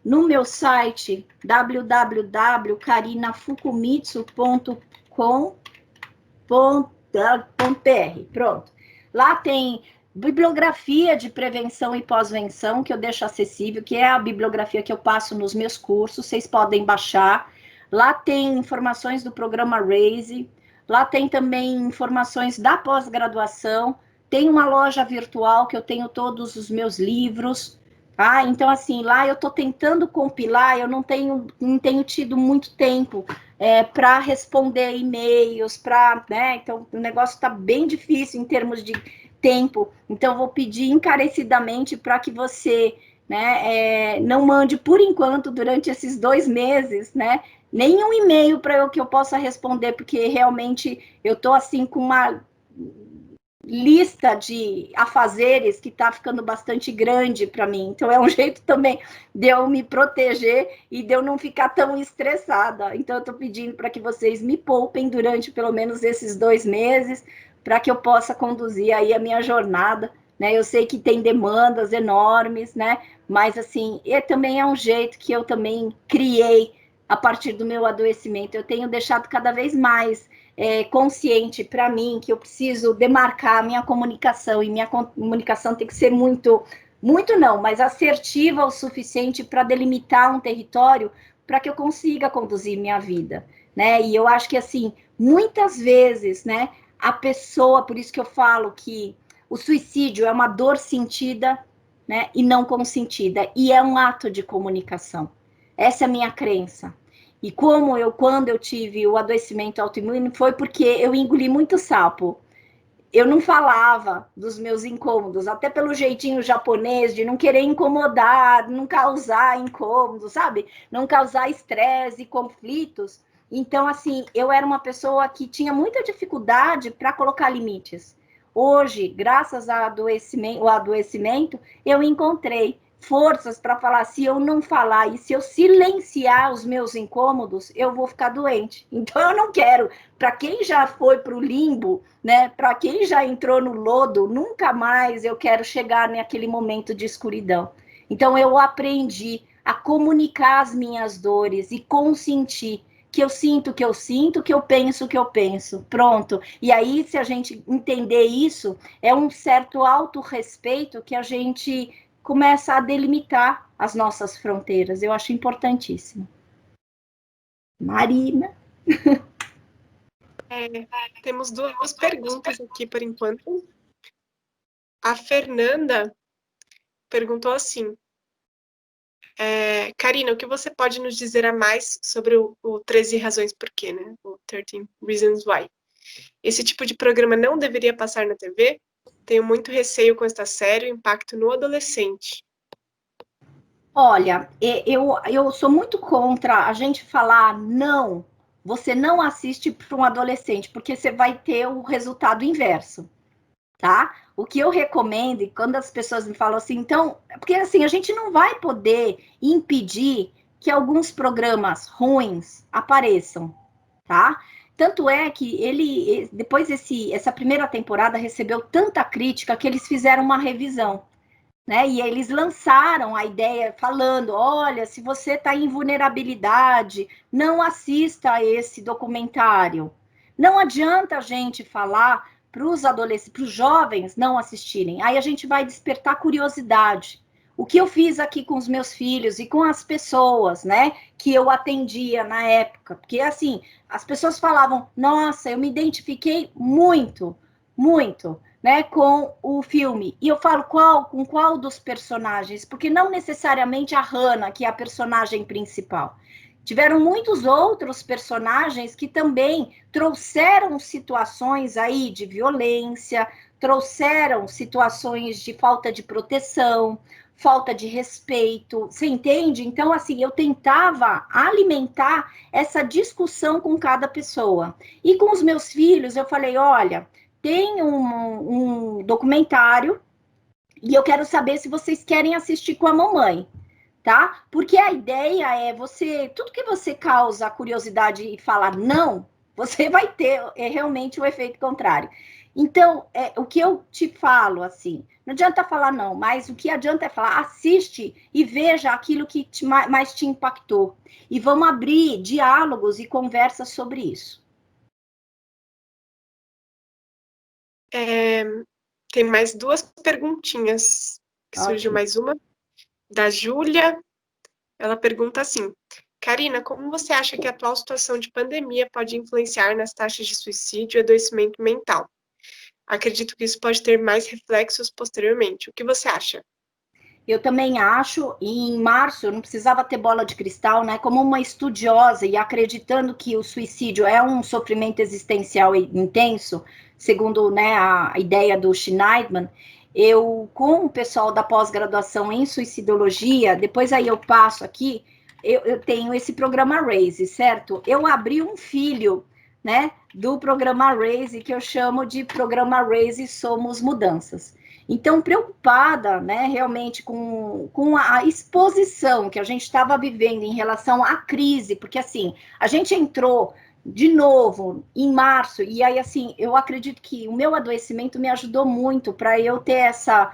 no meu site, www.karinafukumitsu.com.br. Pronto. Lá tem bibliografia de prevenção e pós-venção, que eu deixo acessível, que é a bibliografia que eu passo nos meus cursos, vocês podem baixar. Lá tem informações do programa Raise, lá tem também informações da pós-graduação, tem uma loja virtual que eu tenho todos os meus livros, tá? Então, assim, lá eu estou tentando compilar, eu não tenho tido muito tempo para responder e-mails, né? Então, o negócio está bem difícil em termos de tempo. Então, vou pedir encarecidamente para que você, né, não mande, por enquanto, durante esses 2 meses, né, nenhum e-mail para que eu possa responder, porque realmente eu estou, assim, com uma lista de afazeres que está ficando bastante grande para mim. Então, é um jeito também de eu me proteger e de eu não ficar tão estressada. Então, eu estou pedindo para que vocês me poupem durante pelo menos esses 2 meses, para que eu possa conduzir aí a minha jornada, né? Eu sei que tem demandas enormes, né? Mas, assim, também é um jeito que eu também criei a partir do meu adoecimento. Eu tenho deixado cada vez mais consciente para mim que eu preciso demarcar a minha comunicação, e minha comunicação tem que ser muito não, mas assertiva o suficiente para delimitar um território para que eu consiga conduzir minha vida, né? E eu acho que, assim, muitas vezes, né, a pessoa, por isso que eu falo que o suicídio é uma dor sentida, né, e não consentida, e é um ato de comunicação. Essa é a minha crença. E quando eu tive o adoecimento autoimune, foi porque eu engoli muito sapo. Eu não falava dos meus incômodos, até pelo jeitinho japonês de não querer incomodar, não causar incômodo, sabe? Não causar estresse e conflitos. Então, assim, eu era uma pessoa que tinha muita dificuldade para colocar limites. Hoje, graças ao adoecimento, eu encontrei forças para falar: se eu não falar e se eu silenciar os meus incômodos, eu vou ficar doente. Então, eu não quero. Para quem já foi para o limbo, né? Para quem já entrou no lodo, nunca mais eu quero chegar naquele momento de escuridão. Então, eu aprendi a comunicar as minhas dores e consentir que eu sinto o que eu sinto, que eu penso o que eu penso. Pronto. E aí, se a gente entender isso, é um certo autorrespeito que a gente começa a delimitar as nossas fronteiras. Eu acho importantíssimo. Marina. Temos duas perguntas aqui por enquanto. A Fernanda perguntou assim: Karina, o que você pode nos dizer a mais sobre o 13 Razões Por Quê, né? O 13 Reasons Why. Esse tipo de programa não deveria passar na TV? Tenho muito receio com esta série, o impacto no adolescente. Olha, eu sou muito contra a gente falar não, você não assiste para um adolescente, porque você vai ter o resultado inverso, tá? O que eu recomendo, e quando as pessoas me falam assim, então, porque assim, a gente não vai poder impedir que alguns programas ruins apareçam, tá? Tanto é que depois essa primeira temporada recebeu tanta crítica que eles fizeram uma revisão, né? E eles lançaram a ideia falando: olha, se você está em vulnerabilidade, não assista a esse documentário. Não adianta a gente falar para os adolescentes, para os jovens não assistirem. Aí a gente vai despertar curiosidade. O que eu fiz aqui com os meus filhos e com as pessoas, né, que eu atendia na época, porque assim, as pessoas falavam: nossa, eu me identifiquei muito, muito, né, com o filme. E eu falo com qual dos personagens? Porque não necessariamente a Hannah, que é a personagem principal. Tiveram muitos outros personagens que também trouxeram situações aí de violência, trouxeram situações de falta de proteção, falta de respeito, você entende? Então, assim, eu tentava alimentar essa discussão com cada pessoa. E com os meus filhos, eu falei: olha, tem um documentário e eu quero saber se vocês querem assistir com a mamãe, tá? Porque a ideia é tudo que você causa curiosidade e falar não, você vai ter realmente o efeito contrário. Então, o que eu te falo, assim, não adianta falar não, mas o que adianta é falar: assiste e veja aquilo que mais te impactou. E vamos abrir diálogos e conversas sobre isso. Tem mais duas perguntinhas, que surgiu Ótimo. mais uma, da Júlia. Ela pergunta assim: Karina, como você acha que a atual situação de pandemia pode influenciar nas taxas de suicídio e adoecimento mental? acredito que isso pode ter mais reflexos posteriormente. O que você acha? Eu também acho, e em março eu não precisava ter bola de cristal, né? Como uma estudiosa e acreditando que o suicídio é um sofrimento existencial intenso, segundo, né, a ideia do Schneidman, eu, com o pessoal da pós-graduação em suicidologia, depois aí eu passo aqui, eu tenho esse programa RAISE, certo? Eu abri um filho, né, do programa RAISE, que eu chamo de programa RAISE Somos Mudanças. Então, preocupada, né, realmente com a exposição que a gente estava vivendo em relação à crise, porque, assim, a gente entrou de novo em março, e aí, assim, eu acredito que o meu adoecimento me ajudou muito para eu ter essa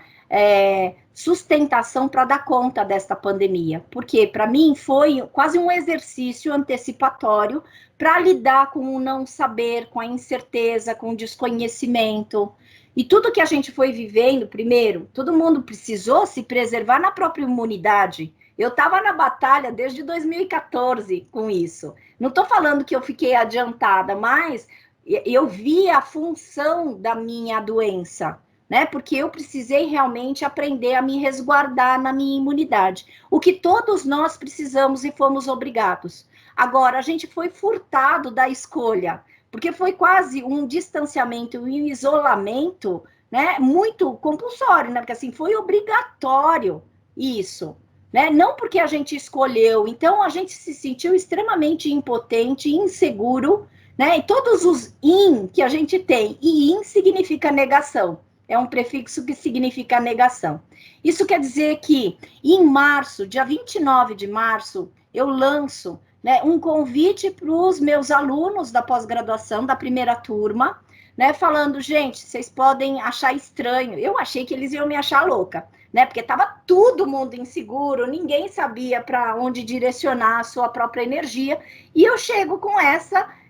sustentação para dar conta desta pandemia, porque, para mim, foi quase um exercício antecipatório para lidar com o não saber, com a incerteza, com o desconhecimento. E tudo que a gente foi vivendo, primeiro, todo mundo precisou se preservar na própria imunidade. Eu estava na batalha desde 2014 com isso. Não estou falando que eu fiquei adiantada, mas eu vi a função da minha doença, né? Porque eu precisei realmente aprender a me resguardar na minha imunidade. O que todos nós precisamos e fomos obrigados. Agora, a gente foi furtado da escolha, porque foi quase um distanciamento e um isolamento, né, muito compulsório, né, porque assim, foi obrigatório isso, né, não porque a gente escolheu, então a gente se sentiu extremamente impotente, inseguro, né, e todos os in que a gente tem, e in significa negação, é um prefixo que significa negação. Isso quer dizer que em março, dia 29 de março, eu lanço, né, um convite para os meus alunos da pós-graduação, da primeira turma, né, falando, gente, vocês podem achar estranho. Eu achei que eles iam me achar louca, né, porque estava todo mundo inseguro, ninguém sabia para onde direcionar a sua própria energia, e eu chego com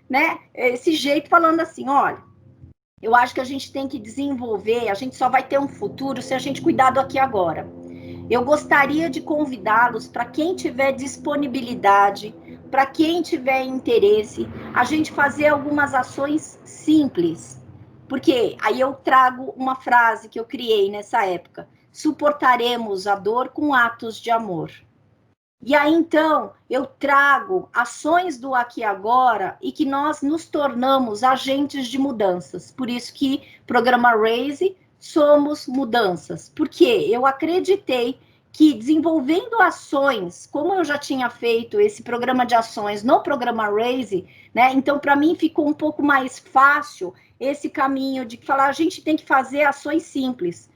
né, esse jeito falando assim, olha, eu acho que a gente tem que desenvolver, a gente só vai ter um futuro se a gente cuidar do aqui e agora. Eu gostaria de convidá-los, para quem tiver disponibilidade, para quem tiver interesse, a gente fazer algumas ações simples. Porque aí eu trago uma frase que eu criei nessa época: suportaremos a dor com atos de amor. E aí, então, eu trago ações do aqui e agora e que nós nos tornamos agentes de mudanças. Por isso que programa RAISE somos mudanças. Porque eu acreditei que desenvolvendo ações, como eu já tinha feito esse programa de ações no programa RAISE, né? Então, para mim, ficou um pouco mais fácil esse caminho de falar, a gente tem que fazer ações simples.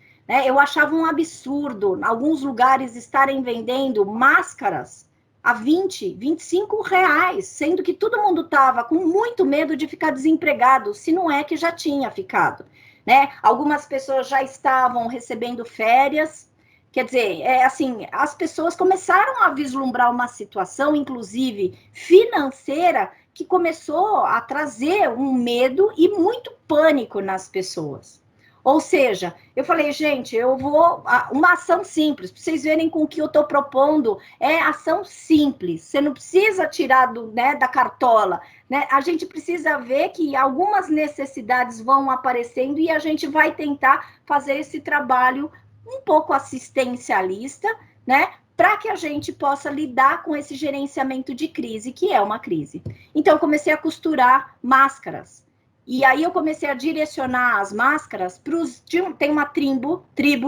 Eu achava um absurdo, em alguns lugares, estarem vendendo máscaras a 20, 25 reais, sendo que todo mundo estava com muito medo de ficar desempregado, se não é que já tinha ficado. Né? Algumas pessoas já estavam recebendo férias, quer dizer, assim, as pessoas começaram a vislumbrar uma situação, inclusive financeira, que começou a trazer um medo e muito pânico nas pessoas. Ou seja, eu falei, gente, eu vou. Uma ação simples, para vocês verem com o que eu estou propondo, é ação simples. Você não precisa tirar né, da cartola. Né? A gente precisa ver que algumas necessidades vão aparecendo e a gente vai tentar fazer esse trabalho um pouco assistencialista, né? Para que a gente possa lidar com esse gerenciamento de crise, que é uma crise. Então, eu comecei a costurar máscaras. E aí eu comecei a direcionar as máscaras para os... Tem uma tribo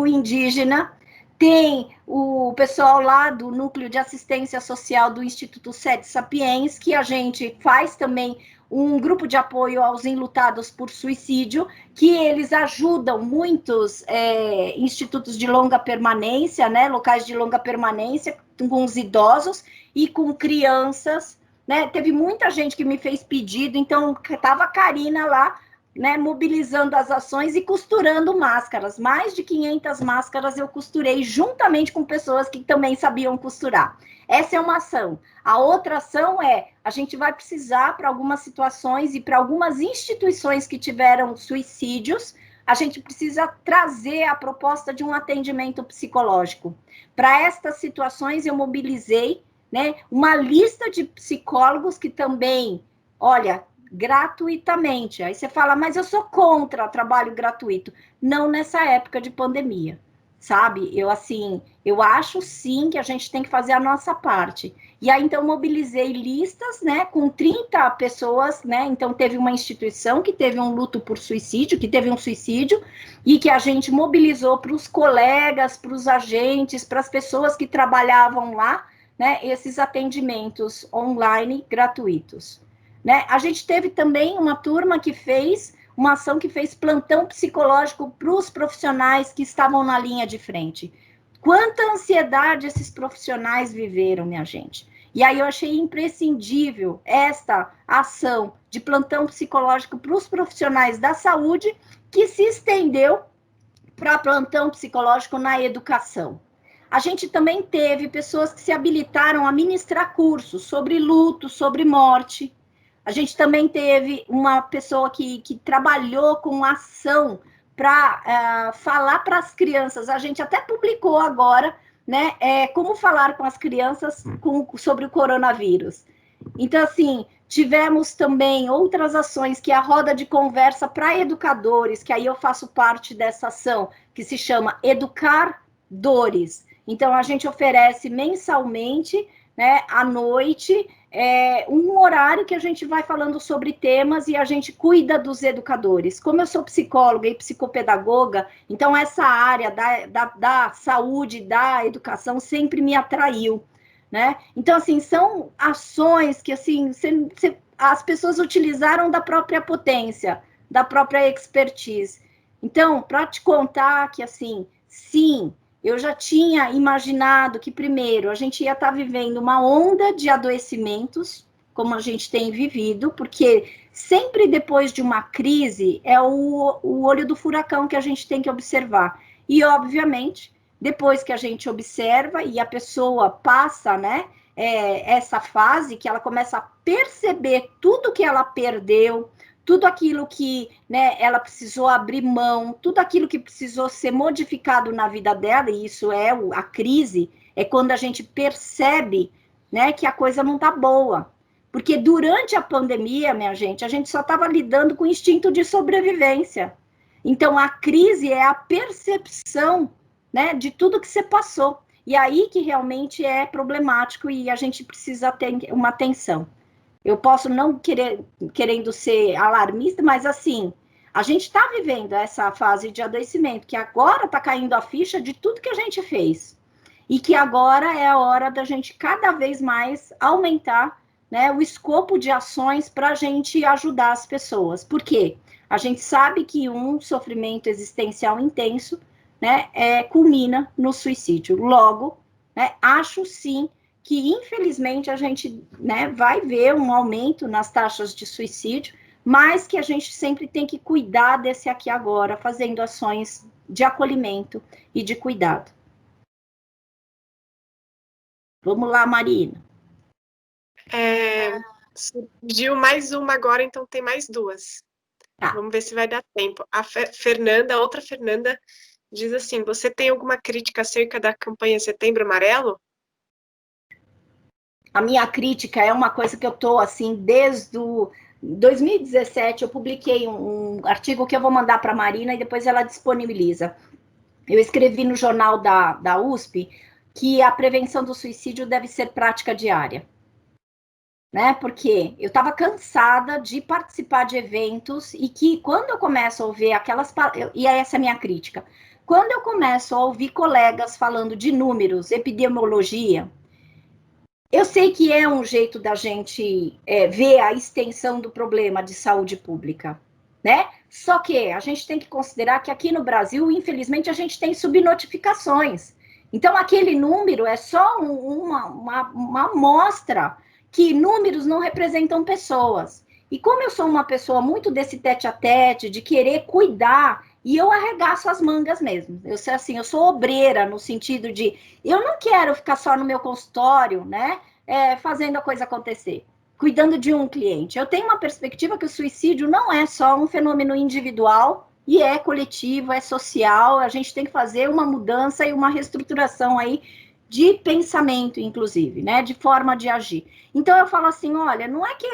indígena, tem o pessoal lá do Núcleo de Assistência Social do Instituto Sete Sapiens, que a gente faz também um grupo de apoio aos enlutados por suicídio, que eles ajudam muitos institutos de longa permanência, né, locais de longa permanência, com os idosos e com crianças. Né? Teve muita gente que me fez pedido, então estava a Karina lá, né, mobilizando as ações e costurando máscaras. Mais de 500 máscaras eu costurei juntamente com pessoas que também sabiam costurar. Essa é uma ação. A outra ação a gente vai precisar para algumas situações e para algumas instituições que tiveram suicídios, a gente precisa trazer a proposta de um atendimento psicológico. Para estas situações eu mobilizei, né, uma lista de psicólogos que também, olha, gratuitamente. Aí você fala, mas eu sou contra trabalho gratuito. Não nessa época de pandemia, sabe? Eu acho sim que a gente tem que fazer a nossa parte. E aí, então, mobilizei listas, né, com 30 pessoas, né, então teve uma instituição que teve um luto por suicídio, que teve um suicídio, e que a gente mobilizou para os colegas, para os agentes, para as pessoas que trabalhavam lá, né, esses atendimentos online gratuitos. Né? A gente teve também uma turma que fez uma ação que fez plantão psicológico para os profissionais que estavam na linha de frente. Quanta ansiedade esses profissionais viveram, minha gente. E aí eu achei imprescindível esta ação de plantão psicológico para os profissionais da saúde, que se estendeu para plantão psicológico na educação. A gente também teve pessoas que se habilitaram a ministrar cursos sobre luto, sobre morte. A gente também teve uma pessoa que trabalhou com ação para falar para as crianças. A gente até publicou agora, né, como falar com as crianças sobre o coronavírus. Então, assim, tivemos também outras ações, que é a roda de conversa para educadores, que aí eu faço parte dessa ação, que se chama Educar Dores. Então, a gente oferece mensalmente, né, à noite, um horário que a gente vai falando sobre temas e a gente cuida dos educadores. Como eu sou psicóloga e psicopedagoga, então essa área da saúde, da educação sempre me atraiu, né? Então, assim, são ações que, assim, as pessoas utilizaram da própria potência, da própria expertise. Então, para te contar que, assim, sim, eu já tinha imaginado que, primeiro, a gente ia estar vivendo uma onda de adoecimentos, como a gente tem vivido, porque sempre depois de uma crise é o olho do furacão que a gente tem que observar. E, obviamente, depois que a gente observa e a pessoa passa, né, essa fase, que ela começa a perceber tudo que ela perdeu, tudo aquilo que, né, ela precisou abrir mão, tudo aquilo que precisou ser modificado na vida dela, e isso é a crise, é quando a gente percebe, né, que a coisa não está boa. Porque durante a pandemia, minha gente, a gente só estava lidando com o instinto de sobrevivência. Então, a crise é a percepção, né, de tudo que você passou. E aí que realmente é problemático e a gente precisa ter uma atenção. Eu posso não querendo ser alarmista, mas assim, a gente está vivendo essa fase de adoecimento, que agora está caindo a ficha de tudo que a gente fez. E que agora é a hora da gente cada vez mais aumentar, né, o escopo de ações para a gente ajudar as pessoas. Por quê? A gente sabe que um sofrimento existencial intenso, né, culmina no suicídio. Logo, né, acho sim que infelizmente a gente, né, vai ver um aumento nas taxas de suicídio, mas que a gente sempre tem que cuidar desse aqui agora, fazendo ações de acolhimento e de cuidado. Vamos lá, Marina. Surgiu mais uma agora, então tem mais duas. Tá. Vamos ver se vai dar tempo. A Fernanda, outra Fernanda, diz assim: você tem alguma crítica acerca da campanha Setembro Amarelo? A minha crítica é uma coisa que eu tô assim desde o 2017. Eu publiquei um artigo que eu vou mandar para a Marina e depois ela disponibiliza. Eu escrevi no jornal da USP que a prevenção do suicídio deve ser prática diária. Né? Porque eu estava cansada de participar de eventos e que quando eu começo a ouvir e essa é a minha crítica, quando eu começo a ouvir colegas falando de números, epidemiologia, eu sei que é um jeito da gente ver a extensão do problema de saúde pública, né? Só que a gente tem que considerar que aqui no Brasil, infelizmente, a gente tem subnotificações. Então, aquele número é só uma amostra que números não representam pessoas. E como eu sou uma pessoa muito desse tete-a-tete, de querer cuidar, e eu arregaço as mangas mesmo. Eu sei assim, eu sou obreira no sentido de eu não quero ficar só no meu consultório, né? Fazendo a coisa acontecer, cuidando de um cliente. Eu tenho uma perspectiva que o suicídio não é só um fenômeno individual, e é coletivo, é social. A gente tem que fazer uma mudança e uma reestruturação aí de pensamento, inclusive, né? De forma de agir. Então eu falo assim, olha, não é que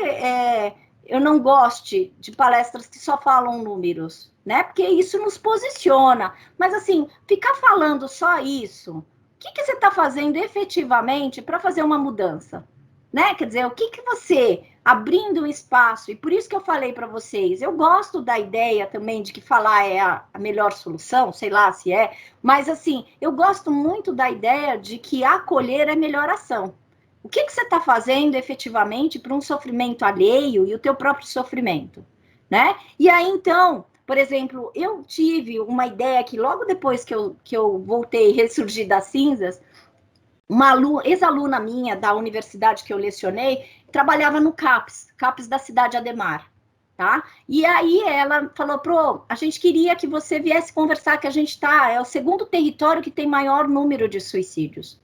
eu não goste de palestras que só falam números, né? Porque isso nos posiciona. Mas, assim, ficar falando só isso, o que você está fazendo efetivamente para fazer uma mudança? Né? Quer dizer, o que você, abrindo um espaço, e por isso que eu falei para vocês, eu gosto da ideia também de que falar é a melhor solução, sei lá se é, mas, assim, eu gosto muito da ideia de que acolher é melhor ação. O que você está fazendo efetivamente para um sofrimento alheio e o teu próprio sofrimento, né? E aí, então, por exemplo, eu tive uma ideia que logo depois que eu voltei, ressurgi das cinzas, uma ex-aluna minha da universidade que eu lecionei, trabalhava no CAPES da cidade Ademar, tá? E aí ela falou, a gente queria que você viesse conversar, que a gente é o segundo território que tem maior número de suicídios.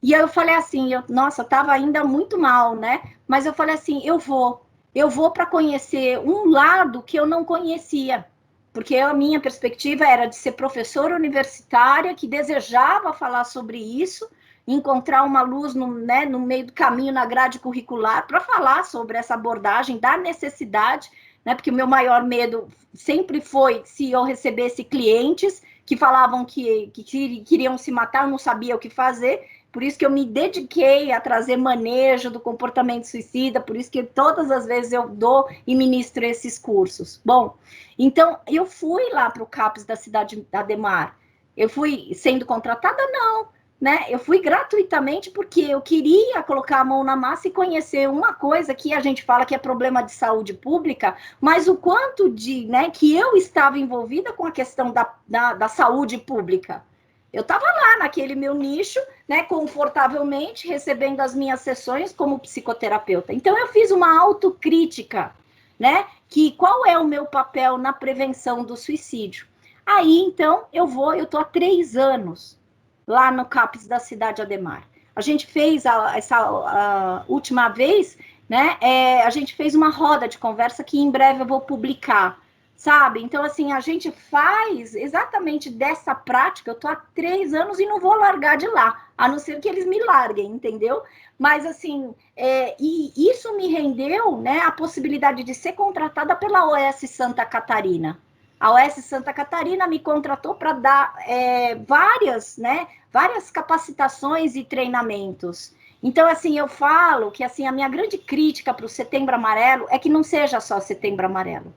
E aí eu falei assim, nossa, estava ainda muito mal, né? Mas eu falei assim, eu vou para conhecer um lado que eu não conhecia, porque a minha perspectiva era de ser professora universitária que desejava falar sobre isso, encontrar uma luz no meio do caminho na grade curricular para falar sobre essa abordagem da necessidade, né? Porque o meu maior medo sempre foi se eu recebesse clientes que falavam que queriam se matar, eu não sabia o que fazer. Por isso que eu me dediquei a trazer manejo do comportamento suicida, por isso que todas as vezes eu dou e ministro esses cursos. Bom, então eu fui lá para o CAPES da cidade de Ademar. Eu fui sendo contratada? Não, né? Eu fui gratuitamente porque eu queria colocar a mão na massa e conhecer uma coisa que a gente fala que é problema de saúde pública, mas o quanto né, que eu estava envolvida com a questão da saúde pública. Eu estava lá naquele meu nicho, né, confortavelmente, recebendo as minhas sessões como psicoterapeuta. Então, eu fiz uma autocrítica, né, que qual é o meu papel na prevenção do suicídio. Aí, então, eu estou há 3 anos lá no CAPES da cidade Ademar. A gente fez essa última vez, né, a gente fez uma roda de conversa que em breve eu vou publicar, sabe? Então, assim, a gente faz exatamente dessa prática, eu tô há 3 anos e não vou largar de lá, a não ser que eles me larguem, entendeu? Mas, assim, e isso me rendeu, né, a possibilidade de ser contratada pela OS Santa Catarina. A OS Santa Catarina me contratou para dar várias capacitações e treinamentos. Então, assim, eu falo que assim, a minha grande crítica para o Setembro Amarelo é que não seja só Setembro Amarelo.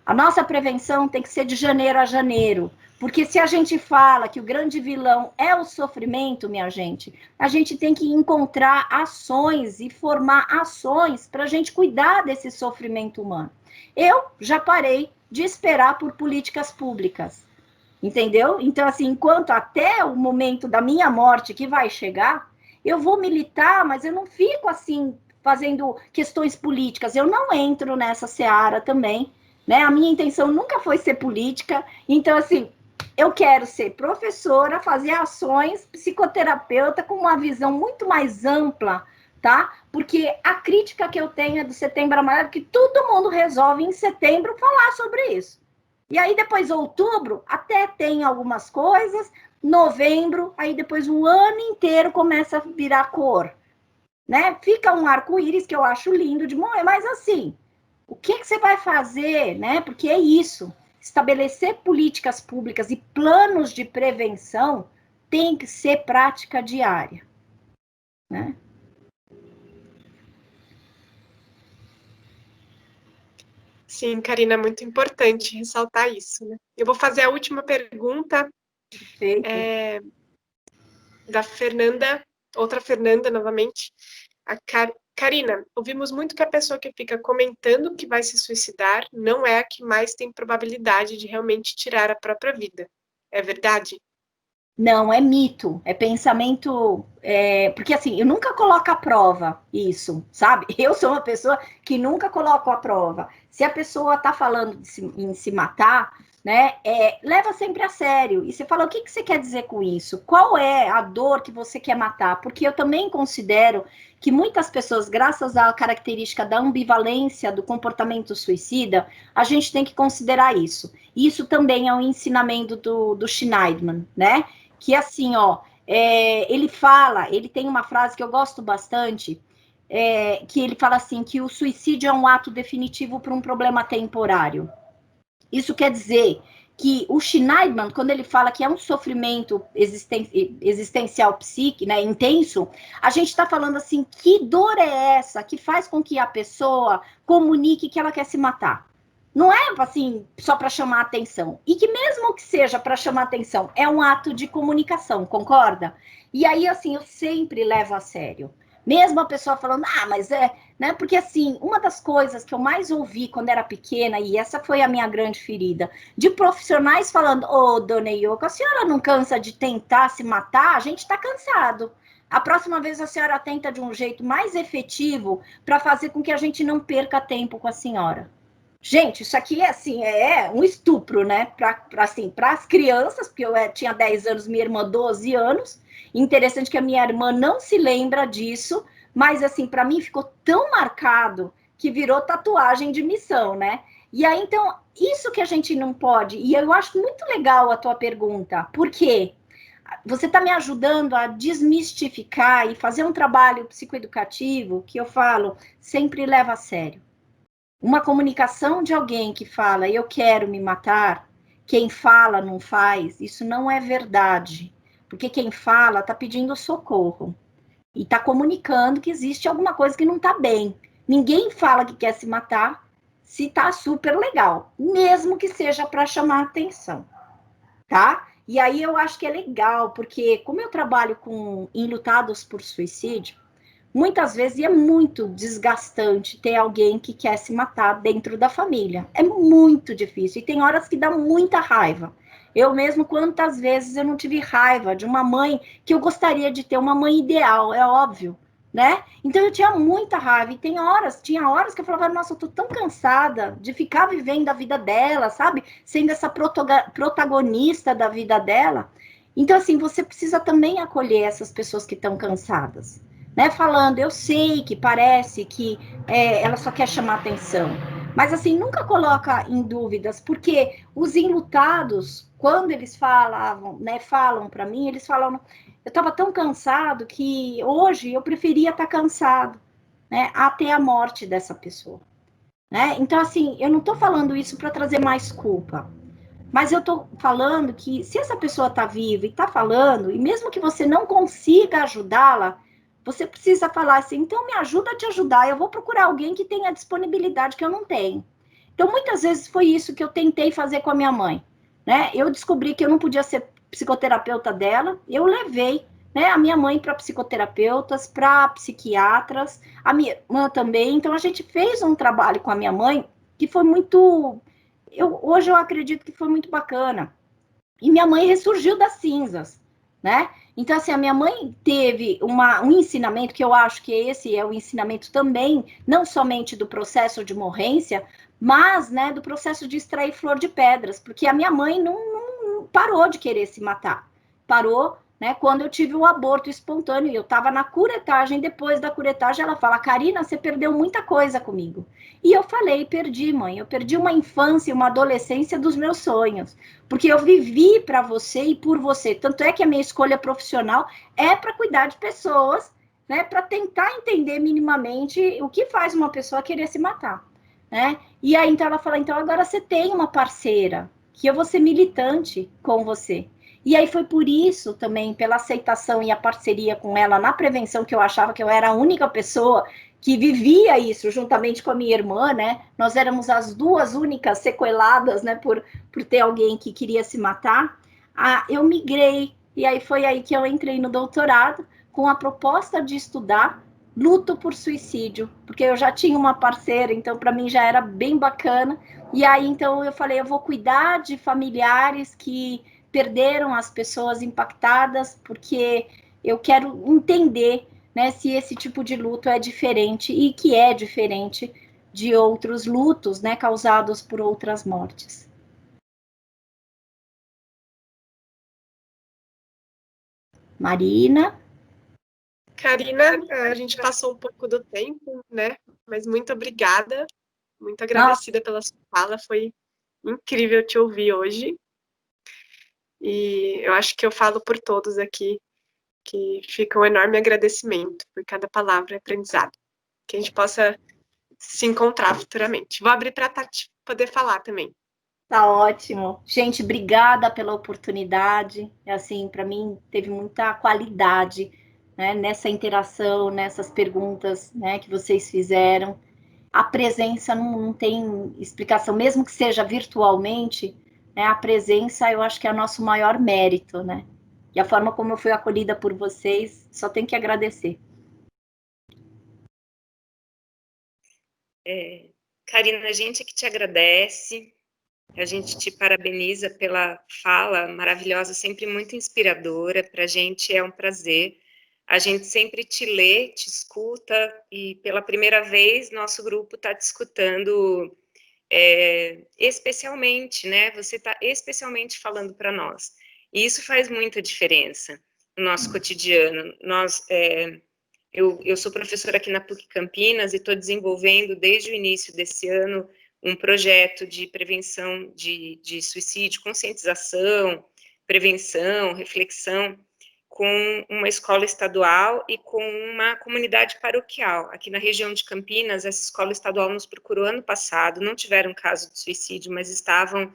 A nossa prevenção tem que ser de janeiro a janeiro, porque se a gente fala que o grande vilão é o sofrimento, minha gente, a gente tem que encontrar ações e formar ações para a gente cuidar desse sofrimento humano. Eu já parei de esperar por políticas públicas, entendeu? Então, assim, enquanto até o momento da minha morte que vai chegar, eu vou militar, mas eu não fico assim fazendo questões políticas, eu não entro nessa seara também, né? A minha intenção nunca foi ser política, então, assim, eu quero ser professora, fazer ações, psicoterapeuta com uma visão muito mais ampla, tá? Porque a crítica que eu tenho é do Setembro Amarelo, que todo mundo resolve em setembro falar sobre isso. E aí depois outubro até tem algumas coisas, novembro, aí depois o ano inteiro começa a virar cor, né? Fica um arco-íris que eu acho lindo de morrer, mas assim, o que você vai fazer, né? Porque é isso, estabelecer políticas públicas e planos de prevenção tem que ser prática diária, né? Sim, Karina, é muito importante ressaltar isso, né? Eu vou fazer a última pergunta da Fernanda, outra Fernanda novamente. A Karina, ouvimos muito que a pessoa que fica comentando que vai se suicidar não é a que mais tem probabilidade de realmente tirar a própria vida. É verdade? Não, é mito, é pensamento. Porque assim, eu nunca coloco à prova isso, sabe? Eu sou uma pessoa que nunca coloco à prova. Se a pessoa está falando em se matar, né? Leva sempre a sério. E você fala, o que você quer dizer com isso? Qual é a dor que você quer matar? Porque eu também considero que muitas pessoas, graças à característica da ambivalência do comportamento suicida, a gente tem que considerar isso. Isso também é um ensinamento do Schneidman, né? Que assim, ó, ele tem uma frase que eu gosto bastante, que ele fala assim, que o suicídio é um ato definitivo para um problema temporário. Isso quer dizer que o Schneidman, quando ele fala que é um sofrimento existencial psíquico, né, intenso, a gente está falando assim, que dor é essa que faz com que a pessoa comunique que ela quer se matar? Não é assim só para chamar atenção. E que mesmo que seja para chamar atenção, é um ato de comunicação, concorda? E aí, assim, eu sempre levo a sério. Mesmo a pessoa falando, mas né? Porque, assim, uma das coisas que eu mais ouvi quando era pequena, e essa foi a minha grande ferida, de profissionais falando, dona Yoko, a senhora não cansa de tentar se matar? A gente está cansado. A próxima vez a senhora tenta de um jeito mais efetivo para fazer com que a gente não perca tempo com a senhora. Gente, isso aqui é assim, é um estupro, né? Para assim, as crianças, porque eu tinha 10 anos, minha irmã 12 anos. Interessante que a minha irmã não se lembra disso, mas assim, para mim ficou tão marcado que virou tatuagem de missão, né? E aí, então, isso que a gente não pode, e eu acho muito legal a tua pergunta, por quê? Você está me ajudando a desmistificar e fazer um trabalho psicoeducativo que eu falo, sempre leva a sério. Uma comunicação de alguém que fala, eu quero me matar, quem fala não faz, isso não é verdade. Porque quem fala está pedindo socorro e está comunicando que existe alguma coisa que não está bem. Ninguém fala que quer se matar se está super legal, mesmo que seja para chamar atenção, tá? E aí eu acho que é legal, porque como eu trabalho com enlutados por suicídio, muitas vezes é muito desgastante ter alguém que quer se matar dentro da família. É muito difícil. E tem horas que dá muita raiva. Eu mesmo, quantas vezes eu não tive raiva de uma mãe que eu gostaria de ter, uma mãe ideal, é óbvio, né? Então eu tinha muita raiva. E tinha horas que eu falava, nossa, eu tô tão cansada de ficar vivendo a vida dela, sabe? Sendo essa protagonista da vida dela. Então, assim, você precisa também acolher essas pessoas que estão cansadas. Né, falando, eu sei que parece que ela só quer chamar atenção, mas assim, nunca coloca em dúvidas, porque os enlutados, quando eles falam para mim, eles falam, eu estava tão cansado que hoje eu preferia estar cansado, né, até a morte dessa pessoa. Né? Então, assim, eu não estou falando isso para trazer mais culpa, mas eu estou falando que se essa pessoa está viva e está falando, e mesmo que você não consiga ajudá-la, você precisa falar assim, então me ajuda a te ajudar, eu vou procurar alguém que tenha a disponibilidade que eu não tenho. Então, muitas vezes foi isso que eu tentei fazer com a minha mãe. Né? Eu descobri que eu não podia ser psicoterapeuta dela, eu levei, né, a minha mãe para psicoterapeutas, para psiquiatras, a minha irmã também. Então, a gente fez um trabalho com a minha mãe que foi muito... hoje eu acredito que foi muito bacana. E minha mãe ressurgiu das cinzas, né? Então, assim, a minha mãe teve um ensinamento, que eu acho que esse é o ensinamento também, não somente do processo de morrência, mas, né, do processo de extrair flor de pedras, porque a minha mãe não parou de querer se matar. Parou, né, quando eu tive o aborto espontâneo, eu estava na curetagem, depois da curetagem ela fala, Karina, você perdeu muita coisa comigo. E eu falei, perdi, mãe, eu perdi uma infância e uma adolescência dos meus sonhos, porque eu vivi para você e por você. Tanto é que a minha escolha profissional é para cuidar de pessoas, né, para tentar entender minimamente o que faz uma pessoa querer se matar, né? E aí então ela fala, então agora você tem uma parceira, que eu vou ser militante com você. E aí foi por isso também, pela aceitação e a parceria com ela na prevenção, que eu achava que eu era a única pessoa que vivia isso, juntamente com a minha irmã, né? Nós éramos as duas únicas sequeladas, né, por ter alguém que queria se matar. Eu migrei, e aí foi aí que eu entrei no doutorado, com a proposta de estudar luto por suicídio, porque eu já tinha uma parceira, então para mim já era bem bacana. E aí então eu falei, eu vou cuidar de familiares que perderam as pessoas impactadas, porque eu quero entender, né, se esse tipo de luto é diferente e que é diferente de outros lutos, né, causados por outras mortes. Marina? Karina, a gente passou um pouco do tempo, né? Mas muito obrigada, muito Nossa, agradecida pela sua fala, foi incrível te ouvir hoje. E eu acho que eu falo por todos aqui que fica um enorme agradecimento por cada palavra e aprendizado. que a gente possa se encontrar futuramente. Vou abrir para a Tati poder falar também. Tá ótimo. Gente, obrigada pela oportunidade. Assim, para mim teve muita qualidade, né, nessa interação, nessas perguntas, né, que vocês fizeram. A presença não tem explicação, mesmo que seja virtualmente, né, a presença eu acho que é o nosso maior mérito, né? E a forma como eu fui acolhida por vocês, só tenho que agradecer. Karina, a gente que te agradece, a gente te parabeniza pela fala maravilhosa, sempre muito inspiradora. Para a gente é um prazer. A gente sempre te lê, te escuta, e pela primeira vez nosso grupo está te escutando especialmente, né? Você está especialmente falando para nós. E isso faz muita diferença no nosso cotidiano. Eu sou professora aqui na PUC Campinas e estou desenvolvendo desde o início desse ano um projeto de prevenção de suicídio, conscientização, prevenção, reflexão, com uma escola estadual e com uma comunidade paroquial. Aqui na região de Campinas, essa escola estadual nos procurou ano passado, não tiveram caso de suicídio, mas estavam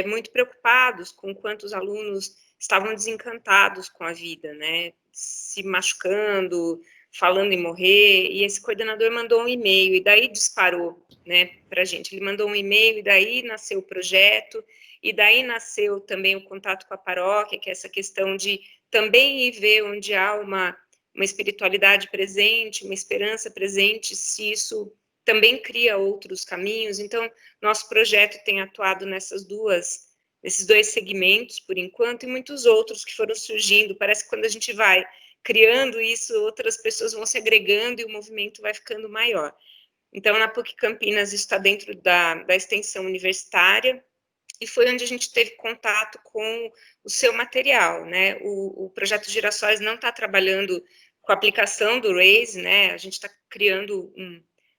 muito preocupados com quantos alunos estavam desencantados com a vida, né, se machucando, falando em morrer, e esse coordenador mandou um e-mail, e daí disparou, né, para a gente. Ele mandou um e-mail, e daí nasceu o projeto, e daí nasceu também o contato com a paróquia, que é essa questão de também ir ver onde há uma espiritualidade presente, uma esperança presente, se isso também cria outros caminhos. Então, nosso projeto tem atuado nesses dois segmentos, por enquanto, e muitos outros que foram surgindo. Parece que quando a gente vai criando isso, outras pessoas vão se agregando e o movimento vai ficando maior. Então, na PUC Campinas, isso está dentro da extensão universitária, e foi onde a gente teve contato com o seu material, né? O Projeto Girassóis não está trabalhando com a aplicação do RAISE, né? A gente está criando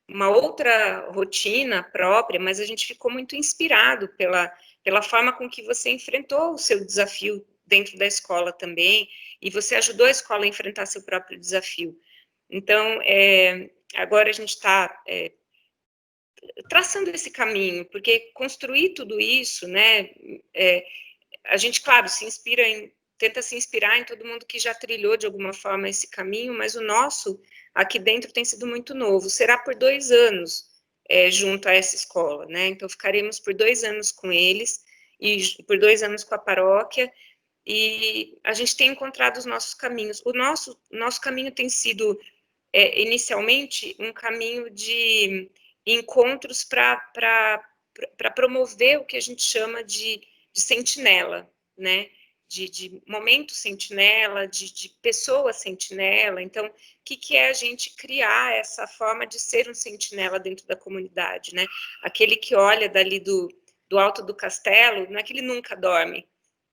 uma outra rotina própria, mas a gente ficou muito inspirado pela forma com que você enfrentou o seu desafio dentro da escola também, e você ajudou a escola a enfrentar seu próprio desafio. Então, agora a gente está traçando esse caminho, porque construir tudo isso, né, a gente, claro, tenta se inspirar em todo mundo que já trilhou de alguma forma esse caminho, mas o nosso aqui dentro tem sido muito novo. Será por 2 anos junto a essa escola, né? Então ficaremos por 2 anos com eles e por 2 anos com a paróquia, e a gente tem encontrado os nossos caminhos. O nosso caminho tem sido inicialmente um caminho de encontros para promover o que a gente chama de sentinela, né? De momento sentinela, de pessoa sentinela. Então, o que é a gente criar essa forma de ser um sentinela dentro da comunidade, né? Aquele que olha dali do alto do castelo, não é que ele nunca dorme,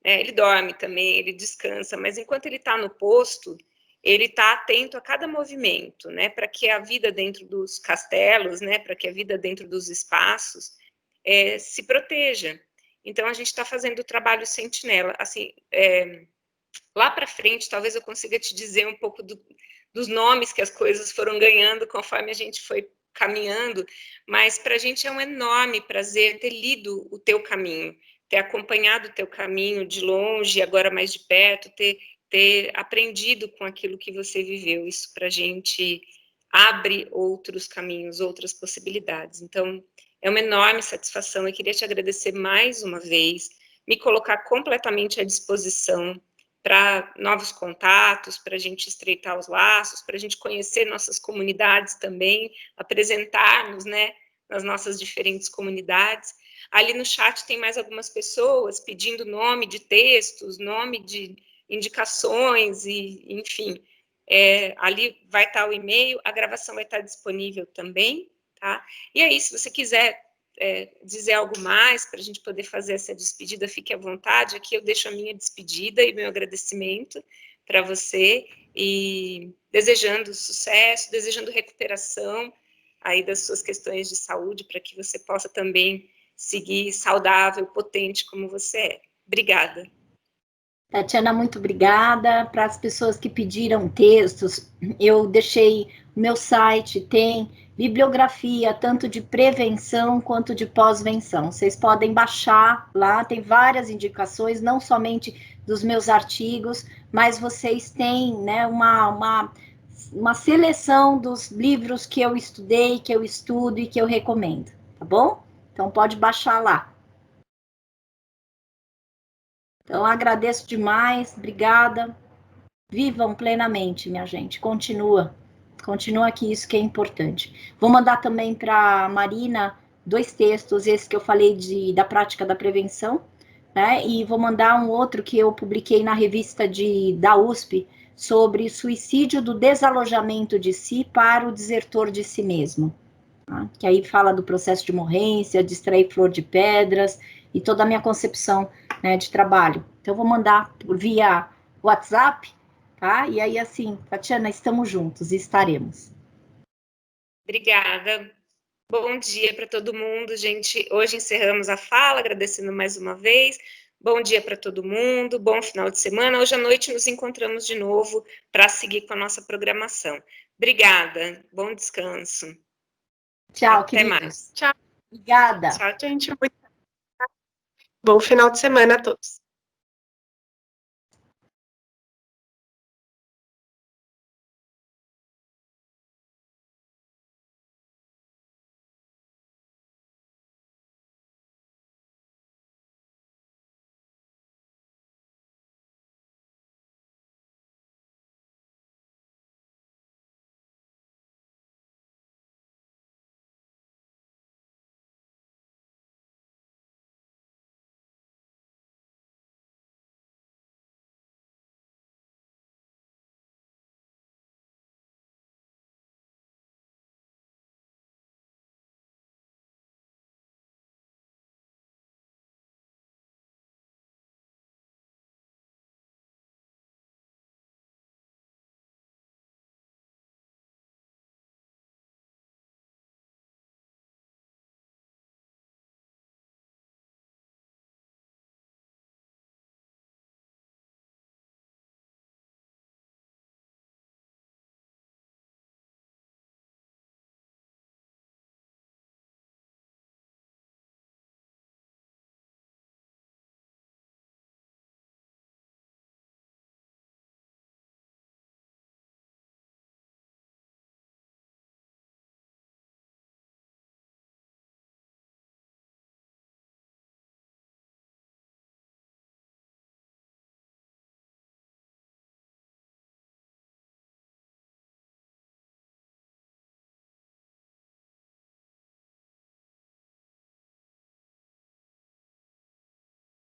né? Ele dorme também, ele descansa, mas enquanto ele está no posto, ele está atento a cada movimento, né, para que a vida dentro dos castelos, né, para que a vida dentro dos espaços se proteja. Então, a gente está fazendo o trabalho sentinela. Assim, lá para frente, talvez eu consiga te dizer um pouco dos nomes que as coisas foram ganhando conforme a gente foi caminhando, mas para a gente é um enorme prazer ter lido o teu caminho, ter acompanhado o teu caminho de longe, agora mais de perto, ter aprendido com aquilo que você viveu. Isso para a gente abre outros caminhos, outras possibilidades. Então, é uma enorme satisfação. Eu queria te agradecer mais uma vez, me colocar completamente à disposição para novos contatos, para a gente estreitar os laços, para a gente conhecer nossas comunidades também, apresentarmos, né, nas nossas diferentes comunidades. Ali no chat tem mais algumas pessoas pedindo nome de textos, nome de indicações, e enfim, ali vai estar o e-mail, a gravação vai estar disponível também, tá? E aí, se você quiser dizer algo mais para a gente poder fazer essa despedida, fique à vontade. Aqui eu deixo a minha despedida e meu agradecimento para você, e desejando sucesso, desejando recuperação aí das suas questões de saúde, para que você possa também seguir saudável, potente como você é. Obrigada. Tatiana, muito obrigada. Para as pessoas que pediram textos, eu deixei o meu site, tem bibliografia, tanto de prevenção quanto de pós-venção. Vocês podem baixar lá, tem várias indicações, não somente dos meus artigos, mas vocês têm, né, uma seleção dos livros que eu estudei, que eu estudo e que eu recomendo, tá bom? Então pode baixar lá. Então, agradeço demais, obrigada. Vivam plenamente, minha gente. Continua que isso que é importante. Vou mandar também para a Marina 2 textos, esse que eu falei da prática da prevenção, né? E vou mandar um outro que eu publiquei na revista da USP sobre suicídio do desalojamento de si para o desertor de si mesmo. Tá? Que aí fala do processo de morrência, de extrair flor de pedras e toda a minha concepção, né, de trabalho. Então, eu vou mandar via WhatsApp, tá? E aí, assim, Tatiana, estamos juntos e estaremos. Obrigada. Bom dia para todo mundo, gente. Hoje encerramos a fala, agradecendo mais uma vez. Bom dia para todo mundo, bom final de semana. Hoje à noite nos encontramos de novo para seguir com a nossa programação. Obrigada, bom descanso. Tchau, Até queridos. mais. Tchau. Obrigada. Tchau, gente. Bom final de semana a todos.